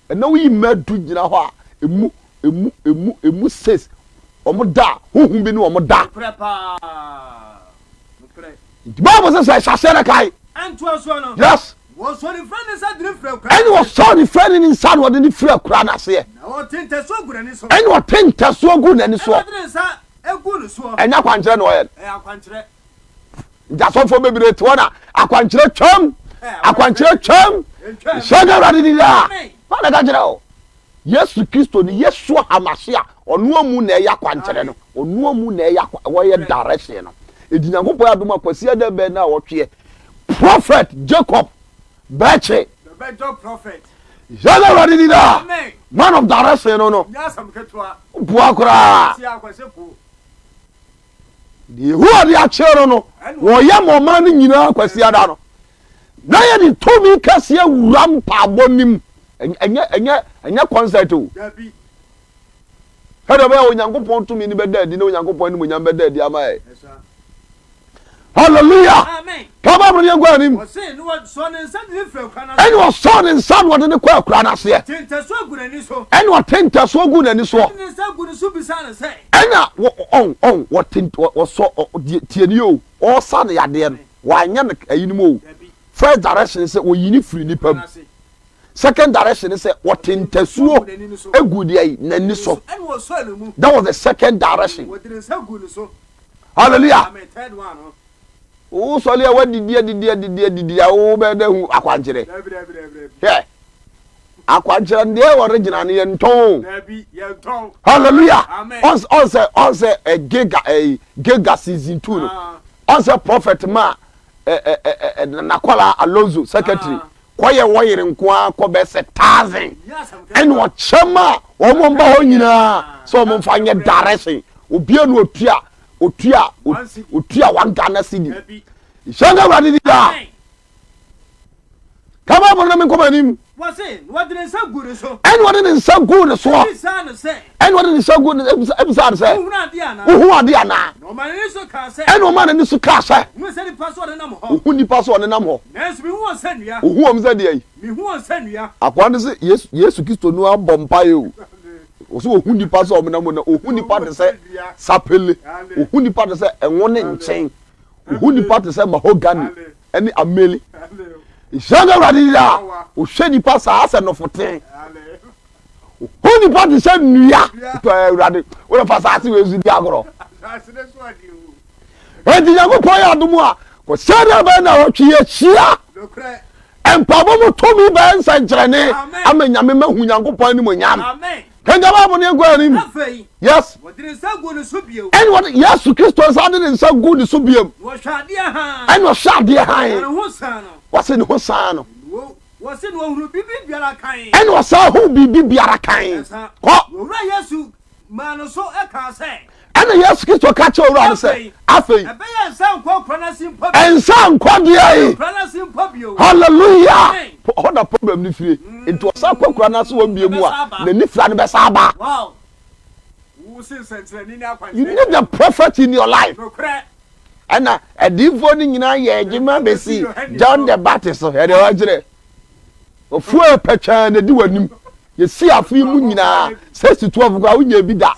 ena wi madu gina ho a emu ses omo da hu bi ne omo da Bible says shasera kai entu aso no yes wo so ni frani sa dire fra kra ene wo so ni frani ni nsa no de ni fra kra na se na wo tinte so gu na ni so ene wo tenta so gu na ni so dire sa egu ni so enya kwankyere no ye akwankyere jasofo bebire to na akwankyere twam shanga bradi ni da fa na gajere o Yesu Kristo ni Yesu Hamashia onu amu na ya kwankyere no onu amu na ya wo ye direction no edinyankopɔ adoma kwasi ada be na wotwe prophet Jacob Beche The better prophet. Jana Radida Amen. man of direction no Nyasam ketua. Buakura Si akwasepo. who are the achero no wo yam o man nyina kwasi ada no na ye ni tomi kase awuram pa abonim enya concert o Dabi. hedo be onyankopon tomi ni bedadi na onyankopon ni monyam bedadi ama e Yes sir. hallelujah Amen. kaba bro ye gwanim Wose no what son and son ni fe kwana. eni o son in son wo ne kwa akura na se Tinta so gunani so. eni o tenta so gu na ni so Ni sa gunu so bisa na say. ena wo tenta wo so tieni o o san ya de no wa nya ne ayini mo Dabi. first direction say wo yini free ni pam Anase. second direction say wo tenta suo egu de ai na ni so And was so no mu. that was the second direction What did sa gunu so. hallelujah Amen. Third one. o so le wa didi a wo be da hu akwanjere Dabi. yeah akwanjere de original ne nton Dabi. Ye ton. hallelujah Amen. on say a giga season 2 no on say prophet ma nakola alonso secretary koye woyere nko akọ be se 1000 Nyasam ketua. en wo chema wo mo mba ho nyina so mo mfa nye direction obia no otua 1 Ghana cedi Dabi. shanga wadi dia Amen. kama mo na me komanim Wose what did sa gunu so. en wo ne nsa gu ne so Bisa na say. en wo ne nsa gu ne ebisa se Uhuna dia na. wo hu ade ana No man ni so ka say. en wo ma ne so ka se Mu se ni paso de na mo wo ho. hu nipa so ne nam ho Nanso mi hu sanua. wo hu om se de yi Mi hu sanua. akwa ne se yesu kristo no abọ mpa ye o o so wo hu nipa so o nam na o hu nipa de se sapele o hu nipa de se enwo ne nchen o hu nipa de se mahogany eni ameli ishanga radida o hwe nipa sa ase no foten hu nipa de se nua to awurade wo na fa sa ase we zu di agoro enti yango po ya adumu a ko sada ba na o twie chia empabo mo tomi ba nsa nkyerene ama nyame mahu yankopon ni mo nyam Amen. kanga ba mo ne gwani Afei. yes What did sa gunu so bio. and what yesu kristo sa de nsa gu ni so biem Wo hwade ha. and what sha de Na han ho san no. wase ne ho san no Wo se no huru bibi biara kan. and what sa ho bibi biara kan ko Wo ra Yesu ma no so e ka say. and yesu kristo ka che owura ne se afei E be ya san kwa krana simpa. ensa nkode ai Krana simpa bio. hallelujah what the problem ni fie into sa kwakura na so won biemu a na ni fira ne be sa ba Wow. Wo se sentre ni akwan. you need the prophet in your life No kra. and adifo ni nyina ye ejima besi John the Baptist so he de wajire ofu pecha na di wanim ye si afi mu nyina 6-12 gwa unya bi da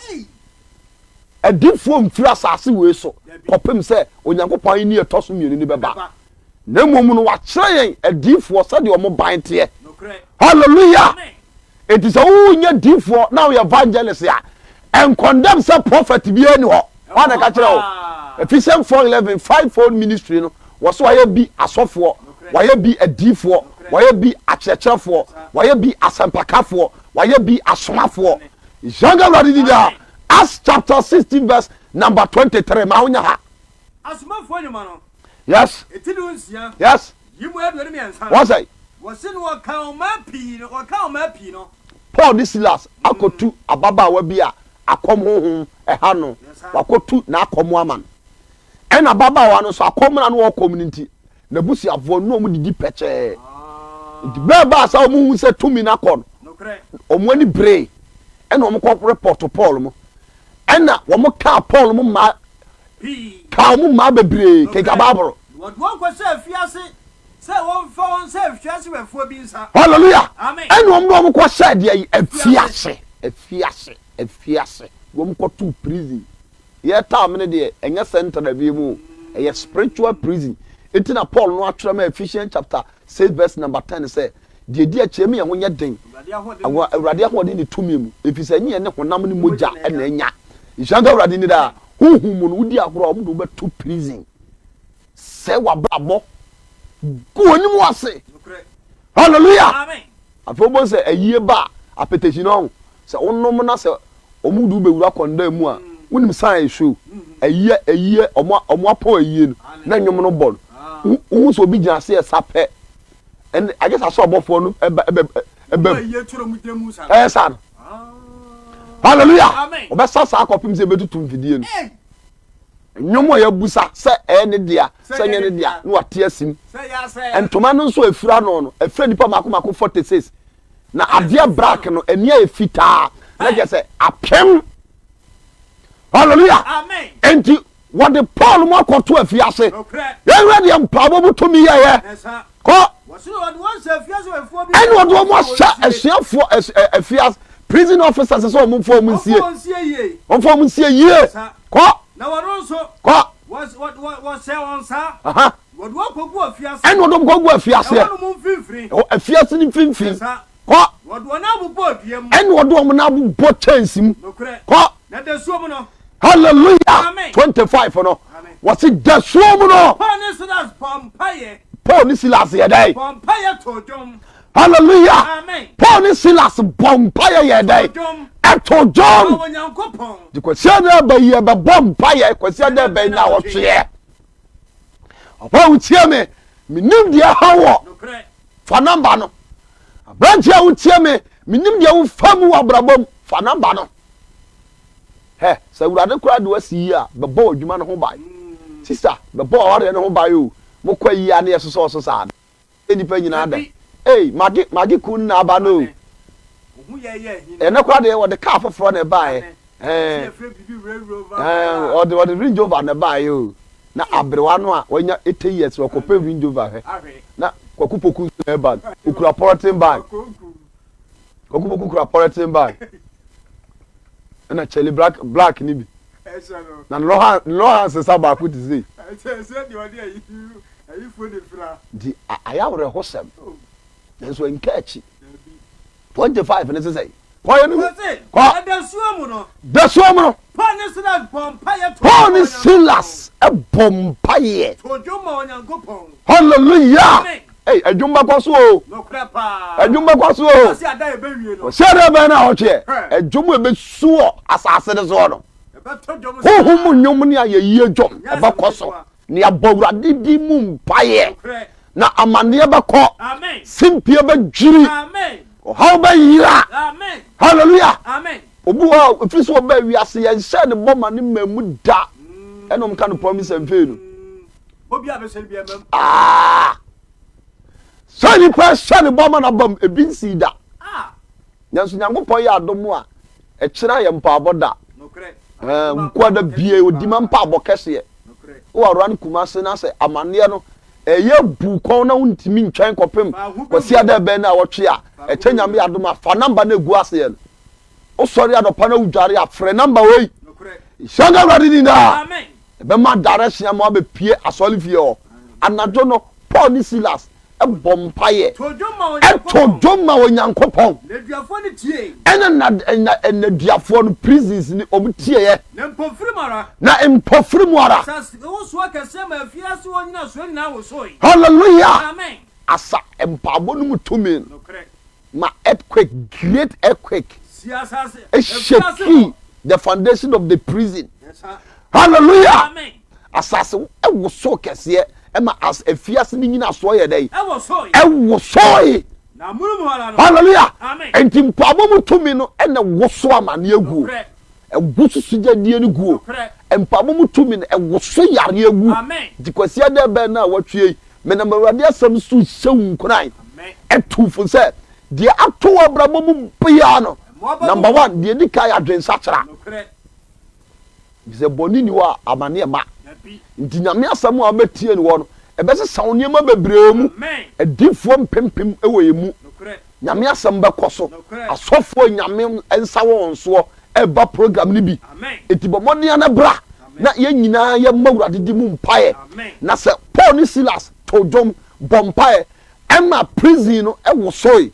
adifo mfira asase we so kopem se onyankopon ni etoso mienu ni beba na mom no wa kire yen adifo se de omo ban te No kra. hallelujah Amen. it is unya adifo now you evangelist ya and condemn some prophet bi ani ho wana ka kire o Ephesians 4:11 fivefold ministry no was why be asofo why be adifo why be akyerɛkyerɛfo why be asempakafo why be asomafo janga radida Acts chapter 16 verse number 23 ma wonya ha Asomafo nyuma no. yes Etidu nsia. yes Yimu aduane mi ansa. what say Wo se no wo ka o ma pi no. Wo ka o ma pi no. Paul the Silas akotu ababa wa bi a akom honhom ɛha no wakotu na akom aman ɛna ababa wa no so akom na no community na busiafo no mu didi pɛkyɛ di baba sa mu hu se tumi na kɔ No kra. omo ani bre ɛna omo kɔ report to Paul mo ɛna omo ka Paul mo ma Pi. ka mo ma bebre ke ka babro Wo do ko se afiase. Se won fa won se afiase wefo bi nsa. hallelujah Amen. ɛna omo kɔ sɛ de yi afiase omo kɔ to prison ye time ne de enya center na bi mu eye spiritual prison etina Paul no atwere ma Ephesians chapter 6 verse number 10 say de di akyem ye ho nye den awurade ahode ne tumi mu efisa nye ne honam ne moja na enya ishanga awurade ni da huhum mu no udi agoro omo do be to prison se wa brabo go onim wase hallelujah Amen. afobon se ayie ba apetition no se onom na se omo do be wura konda mu a wonim san show ayie omo apo ayie no na nwom no bol who so be just say sape and I guess I saw about for no son. Hallelujah. Amen. Obesa sa akopim se betutu mfidie no. Nyomo ya busa se ene dia, se nyene dia, no ate asim. Say ya say. Entoma no so efura no no, efra nipa mako 46. Na ade black no enia efita. Na je say apem. Hallelujah. Amen. Enti what the Paul mo akoto afiase. Okay. Ye ready am pabo butumi ye. Yes sir. Ko. What's what one say fiase we fo bi. Ene what mo sha asiafo afiase prison officers so mo fo mo nsie. On fo mo nsie ye. Ko. Na waro so. Ko. What say on sir? Aha. What kogu afiase. Ene what mo kogu afiase. What mo mfimfiri. O afiase ni mfimfiri. Ko. What na bu bodiem. Ene what mo na bu bo chance mu. Ko. Na de so mo no. Hallelujah. Amen. 25 no. Amen. What's it the so mo no? Paul ni Silas ye dai. Pompaye to jom. Hallelujah. Amen. Paul ni Silas bompaye ye dai. Jom. Eto jom. Onyankopon. Di kwese na ba ye ba bompaye kwese na ba na wo twe. Opa utie me nim dia hawo. Nokre. Fa number no. Branch ya utie me nim dia wo famu abrabom fa number no. He sa urade kura de wasi a be bo adwuma no ho bai. Sister be bo ore no ho bai o. Mo kwa yi ane yeso so sa. Enipa nyina da. Hey, magi kun na aba no. Ohu ye. Ene kwa de wo de car foforo na bai. Or the Range Rover na bai o. Na abrewa no a wanya 80 years wo kope Range Rover he. Na kwakupoku na bag. Ukura porting bag. Kwakupoku ukura porting bag. Na Charlie black ni bi. Na no se saba ku ti say. Say the one ayi fo de fra. Di ayawre hosem. Enso enkachi. 25 ne say. Kwa ye no. Kwa da suomu no. Da suomu no. Paul ni Silas bompaye to. Paul ni Silas e bompaye. To joma onyankopon. Hallelujah. Amen. Hey, adwumba kwaso o. No krapa. Adwumba kwaso o. Asi ada e bewie no. Se da be na hoche. Adwumba be suo asase de so no. E be to jomu. Ho mu nyom ni ayeyi adwom e ba kwaso. Ni abawurade di mu mpaye. Na amane be ko. Amen. Simpie be dwiri. Amen. How be yira. Amen. Hallelujah. Amen. Obu a free so be wi ase ye hye ne boma ne mamu da. Enom ka no promise am fe no. Obi abesel bi amam. So ni pa hye ne boma na bom ebi nsi da. Nyanso nyankopon ya adom a e kira ye mpa aboda. Nokre. Nkwa da bie odima mpa abokese. Nokre. O aran kumase na se amane no eye bu kon na untimi ntwan kopem kwasi ada be na wotwe a e kyanyame adom a fa number na egu ase ye no o sori adopa na udware afre number wey Nokre. shanga radi ni da Amen. be ma direction am be pie asoli fie o anajo no Paul ni Silas e bompaye To joma e to joma onyankopon Le duafo ni tie. ena duafo no prisons ni omutie ye Ne mpofiri mara. na empofiri mu ara Sas wo so akase ma afiase wo nyina so nyina wo so yi. hallelujah Amen. asa empabo no mutumi Nokre. ma earthquake great earthquake Siasase. a shaky the foundation of the prison Yes sir. hallelujah Amen. asase e wo so kese e ma as afiase ni nyina so ye dai E wo so yi. e wo so yi Na muru hala no. hallelujah Amen. entimpabo mutumi no e na wo so amane agu Nokre. e wo susuja die ni gu Nokre. empabo mutumi no e wo so yare agu Amen. dikwasi ada be na watwe me na mawade asam su hyewu nkran Amen. etufo se de ato abrabo mu bia no number 1 de di kai adwensa kyera Nokre. ze boni ni wa amane ma Nabi. nti nyame asam a betie ni wo no ebese sawo ma bebre mu Amen. edifo mpempem ewo yemu Nokre. nyame asam bekoso Nokre. asofo nyame ensa wo nso eba program ni bi Amen. etibomone na bra na ye nyina ye mawurade di mu mpae Amen. na se Paul ni Silas to dom bompae ema prison no e wosoi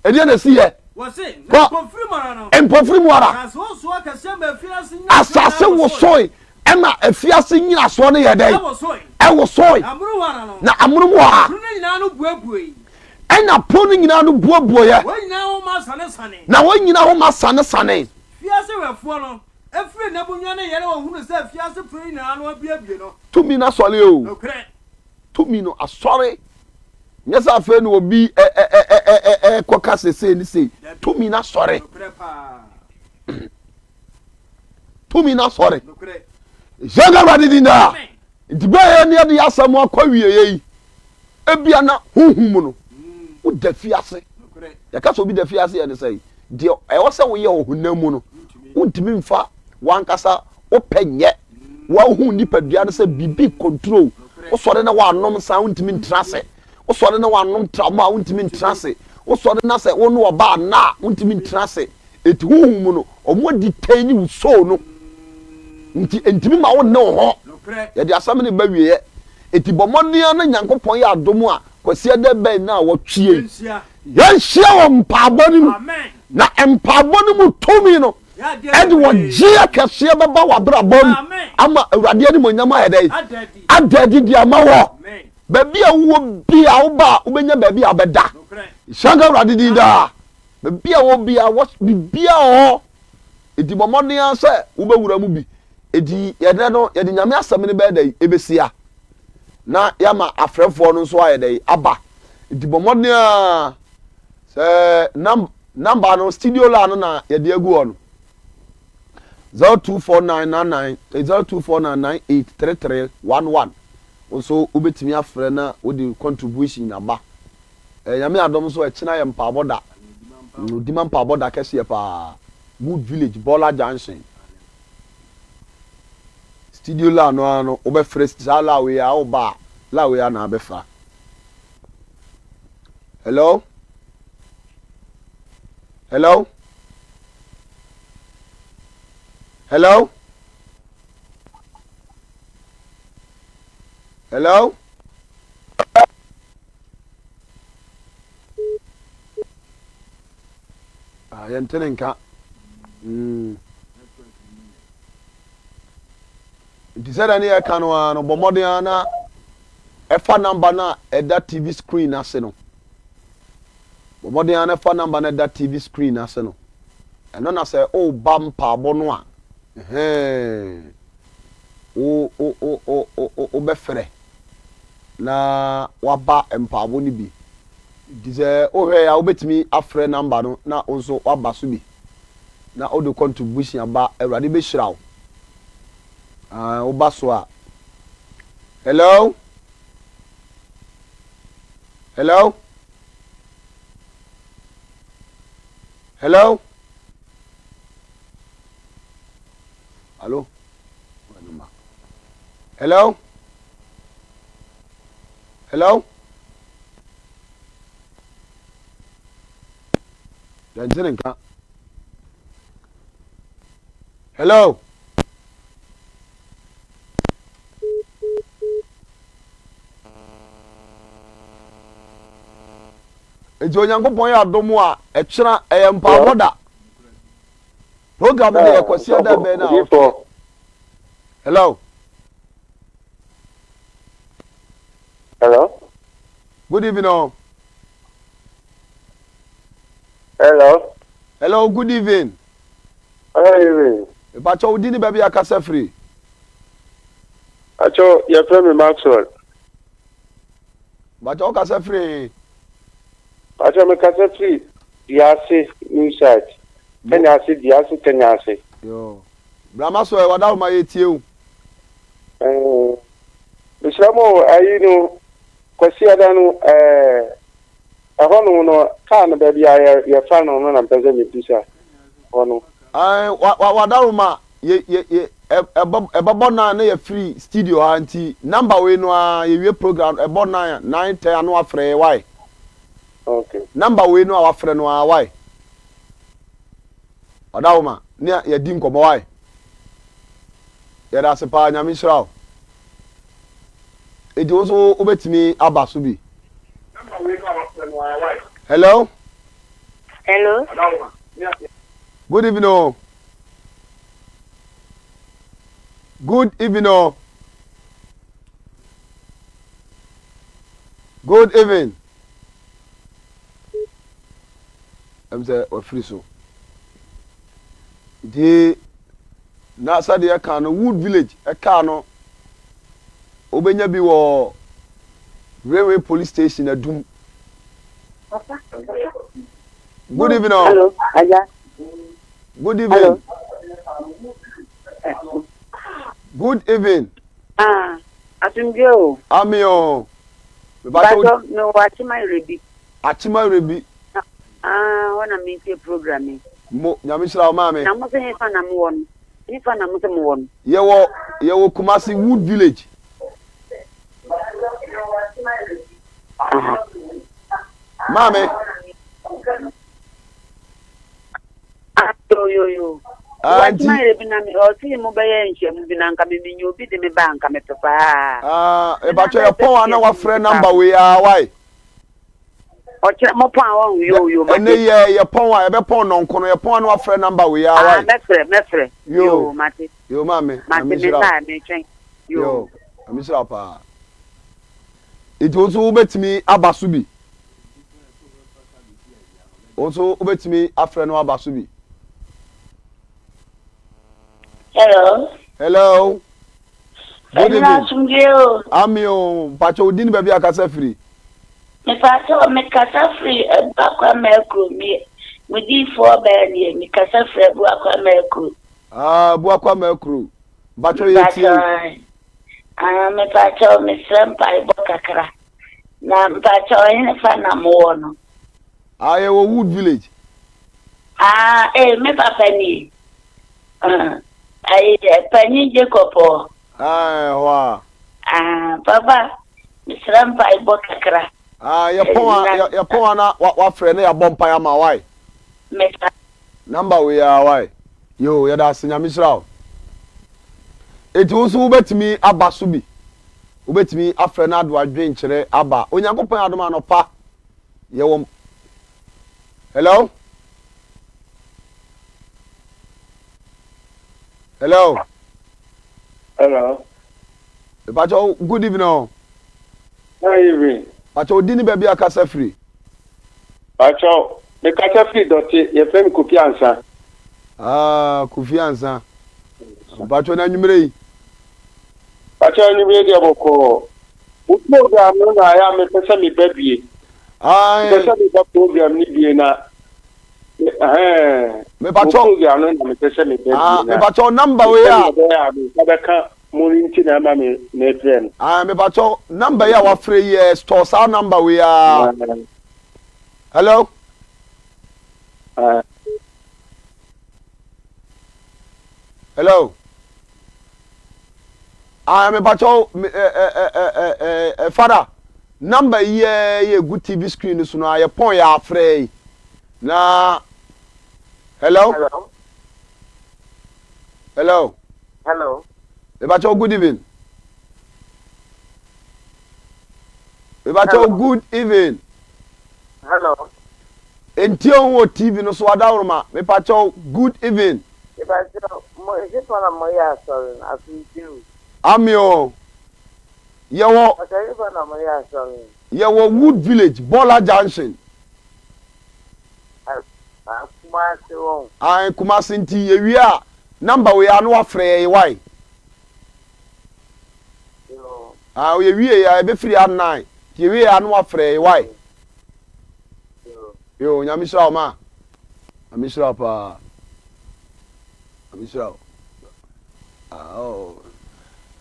edi na si ye Wo se Ko- na mpofiri mara no. empofiri mu ara Sas wo so akase ma afiase nyina. asase wosoi ema afiase nyina so ne ye E dai wo so yi. e wosoi Na muru hala no. na amuru mu ha Tunu nyina no buebue. ena ponu nyina no buobuo ye Wo nyina wo ma sane. na won nyina ho ma sane sane Fiase wefo no. Efre na bunwa ne yere wo hunu se fiase puri na no abiabie no. tumi na sole o Nokre. tumi no asɔre nyɛ sɛ afei no obi kɔka sesei ne sei tumi no asɔre tumi no asɔre hyɛnka awurade din daa nti bɛyɛ ne yɛde yɛ asɛm akɔ wieyɛ yi ebia na honhum mu no woda fiase yɛka sɛ obi da fiase yɛ ne sɛ deɛ ɛwɔ sɛ woyɛ ɔhonam mu no wontumi mfa wankasa wopɛ nyɛ woahu nipadua no sɛ biribi control wosɔre na woanom sa wontumi ntena ase wosɔre na woanom trama a wontumi ntena ase wosɔre na sɛ wo ne ɔba ana a wontumi ntena ase ɛti honhum mu no ɔmo adi tan ne wo soul no nti ntumi ma wo ne wo ho yɛde asɛm ne ba wieɛ ɛti bɔ mmɔdea no nyankopɔn yɛ adom a kwasiɛ dɛ bɛn na wɔtwie yɛnhyia wɔ mpaabɔ no mu na mpaabɔ no mu tumi no ɛde wɔgyeɛ kɛseɛ bɛba w'abrabɔ mu ama awurade ne monyam ayɛ dɛ ada adi de ama wɔ baabi a wowɔ bi a woba a wobɛnya baabi a wobɛda hyɛnka awurade din daa baabi a wɔ bi a bibia wɔ ɛti bɔ mmɔdea sɛ wobɛwura mu bi ɛti yɛdɛ no yɛde nyame asɛm no bɛyɛ dɛ ɛbɛsia na yama afrɛfoɔ no nso ayɛ dɛ aba nti bɔ mmɔden a sɛ namba no studio la no na yɛde agu hɔ no 024999 0249983311 nso wobɛtumi afrɛ na wode contribution aba nyame adɔm nso ɛkyena yɛ mpaabɔ da odima mpaabɔ da kɛseɛ paa Wood Village Bola Junction studio la no ano wobɛfrɛ saa la wei a woba la wei a na abɛfa hello hello hello hello yɛntene nka nti sɛ da ne yɛka no a no bɔ mmɔden a na ɛfa number na ɛda TV screen ase no bɔ mmɔden a na ɛfa number na ɛda TV screen ase no ɛno na sɛ woba mpaabɔ no a wobɛfrɛ na waba mpaabɔ no bi nti sɛ wohwɛ a wobɛtumi afrɛ number no na wo nso waba so bi na wode contribution aba awurade bɛhyira wo woba so a hello hello hello hello hello hello yɛntene nka hello nti onyankopɔn yɛ adom a ɛkyena ɛyɛ mpaabɔ da program no yɛ kwasiɛ da bɛn na hello hello good evening hello hello good evening how are you Bacho wodi ni baabi akasa free acho your friend Maxwell Bacho akasa free acho me kasa free diase new site ase diase ase yo brama so e wada ma yetie o bisramo ayi no kwasi ada no ahono no ka no baabi ya fa no na mpeze me pisa hono wadaruma ye ebabo na ye free studio anti number we no ye wie program ebo na 9:10 anu afre why okay number we no afre no why wadaruma ne ye di nkomo why ye da se pa nyame hira e di oso obetimi aba so bi number we no afre no why hello hello wadaruma good evening. Good evening. Good evening. I'm say we free so. The na sade e kan no Wood Village e kan no obenya bi wo Railway Police Station Adum. Good evening. Hello. Aja. Good evening. Good evening. Atunjo. Amio. Bato no Achima Rebi. Achima Rebi. Wanna meet your programming. Mo nyamisra o mame. Na mo se fa na mo won. Ni fa na mo se mo won. Yewo Kumasi Wood Village. Mame. Yo. Achima Rebi na me o ti mo be ye nshem bi na nka me nyu bi de me ba nka me pepa. E ba cho ye pon ana wa frɛ number we ya why? Oche mo pon awon yo ma. Ene ye pon wa ye be pon no nko no ye pon ana wa frɛ number we ya why? Mefre. Yo mate. Yo mame. Mate me sa me twen. Yo. Amisra pa. It also betimi abaso bi. Also betimi afrɛ no abaso bi. Hello. Good evening. Amio, Pacho Udin baby akasa free. Me pato me kasa free akwa melkro me di 4 bed me kasa free bu akwa melkro. Bu akwa melkro. Pacho yeti. Me pato me sempa ibo kakra. Na pato ene fa na mo no. Ye wo Wood Village. Me papa ni. Pani Jacob. Wa. Papa, Mr. Mpa ibo kakra. Your pon na wa frɛ na ya bompa ya ma why? Meka. Number we are why? Yo, ya da senya misra. Eti wo so betimi aba so bi. Wo betimi afrɛ na ado adwen kyerɛ aba. Onyankopɔn adoma no pa. Ye wo. Hello? Pacho, good evening. Good evening. Pacho, dini baby akasa free. Pacho, me kasa free doti ye frame Kofi Ansa. Kofi Ansa. Pacho na nyumire yi. Pacho nyumire de boko. U program no na ya me pesa mi bebie. Pesa mi ba program ni bie na. Me pacho program no na me pesa mi bebie na. Me pacho number we ya. Abeka Morinti na mama me friend. Me pacho number ya wa free yes store sa number we ya. Hello? Hello? Me pacho father number ye good TV screen so na ye pon ya free. Na Hello? Ebacho good evening. Good evening. Hello. Entio wo TV no so adawroma. Mepacho good evening. Ebacho mo is one of my sorry as you. Amio. Yewo. Okay, one of my sorry. Yewo Wood Village, Bola Junction. Kumasi nti yewi a number we anu afre why? Yewi ya be free at 9. Yewi anu afre why? Yo nyamisha ma. Amisha pa. Amisha.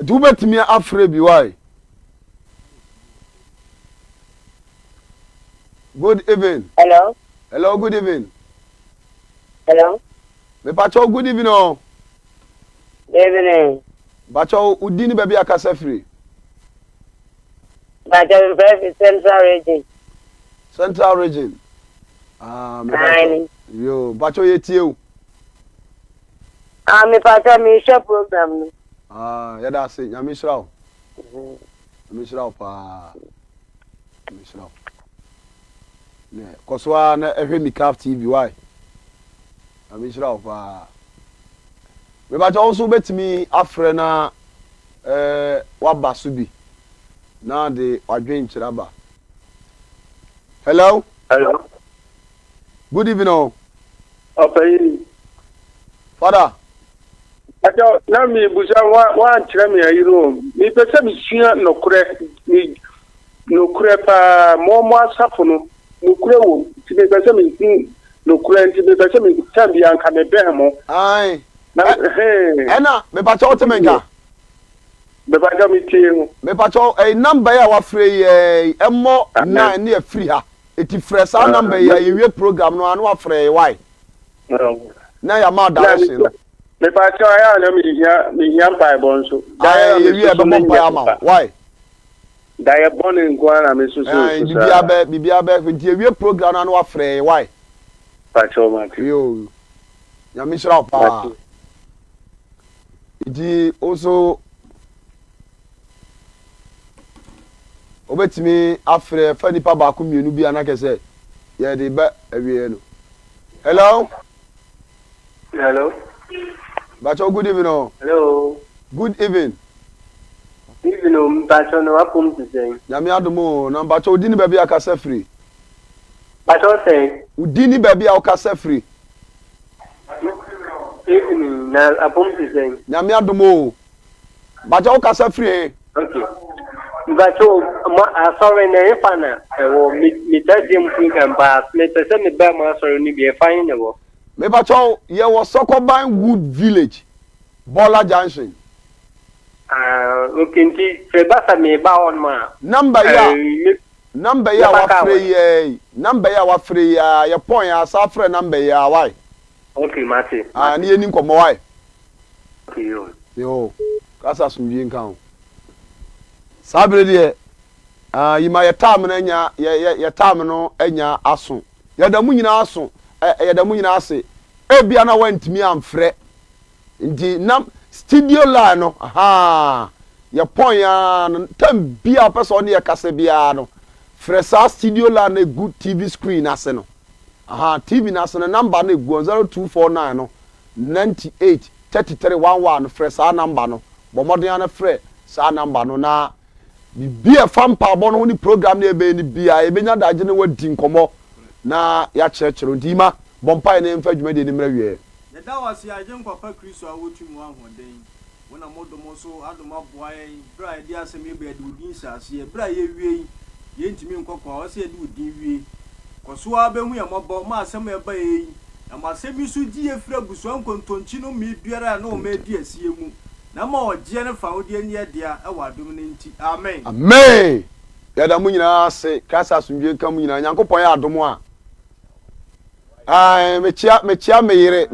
Do betimi afre bi why? Good evening. Hello, good evening. Hello. Me pacho good evening o. Good evening. Pacho udini baby akasa free. Pacho very Central Region. Me pacho. Yo, pacho yetie o. Me pacho me share program. Ya da se nyamisra o. Nyamisra pa. Nyamisra. Ne, koswa na ehwe Mikaf TV why? Amisra ofa. Me ba also betimi afre na waba so bi. Na de wadwen kiraba. Hello? Good evening. Okay. Father. Ajo na mi busa wa kire me ayiro. Mi pese mi sua nokure ni no kure pa mo asafo no no kure wo ti be pese me tin no kure ti be pese me tambi anka me be mo ai ena me pa cho temenka me pa ga mi tie ho me pa cho number ya wa free emo na ne free ha eti fresh our number ya ye program no anu wa free why na ya ma direction me pa cho ya na mi ya pa bon so da ye be bon pa ma why da ye bon ngwa me so bibia be nti ye program no anu wa free why pa cho ma yo ya mi shira pa iti also obetimi afre fa nipa ba ko mienu bi anake se ye de ba awie no hello bacho good evening no hello good evening evening bacho no apum tsen na mi adomo na bacho udini ba bi akasa free bacho say udini ba bi akasa free evening na apum tsen na mi adomo bacho akasa free okay bacho sorry na ifana wo mi tadim program ba me tese me ba ma sorry ni bi e fine ne wo me bacho ye wo Sokoban Wood Village Bola Junction okay nti se ba sa me ba on ma number ya wa free ya point ya sa free number ya why okay mate ni eni nkomo why okay yo kasa sumbi nkan sabre de yima ya tam na nya ya tam no anya aso ya da mu nyina aso ya da mu nyina ase ebia na wantimi amfre nti nam studio line no ya point ya tam bia person ne ya kase bia no fresa studio line na good TV screen ase no TV na ase no number na egu 0249 no 98 3311 no fresa number no bomodin na fre sa number no na bibia fampa bo no ni program na ebe ni bia ebenya daje ne wadi nkomo na ya kyerkyero ndima bompa ne mfa dwuma de ni mra wie ne da wase ajen papa Kristo a wotu mu ahoden wona modomo so adoma boaye bra edi asem ebe edi udin sase bra ye wie ye ntimi nkokwa wase edi udin wie koso abehu ya mobo ma asem eba yi na ma asem su di efra buso nkontonchi no mi biara na o ma di asie mu na ma oje ne fa odi ani dia e wadom ne nti amen ya da mu nyina ase kasa asumdwe ka mu nyina nyankopon ya adom a ai mechia meyere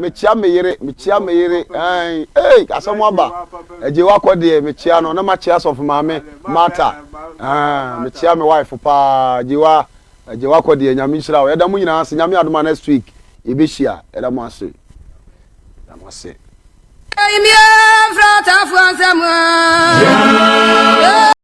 ai asamu aba eje wakode mechia no na machia so maame mata mechia me wife pa eje wakode nyame nhira o ya da mu nyina ase nyame adom next week ebehia ya da mu ase Aimia frata fuanza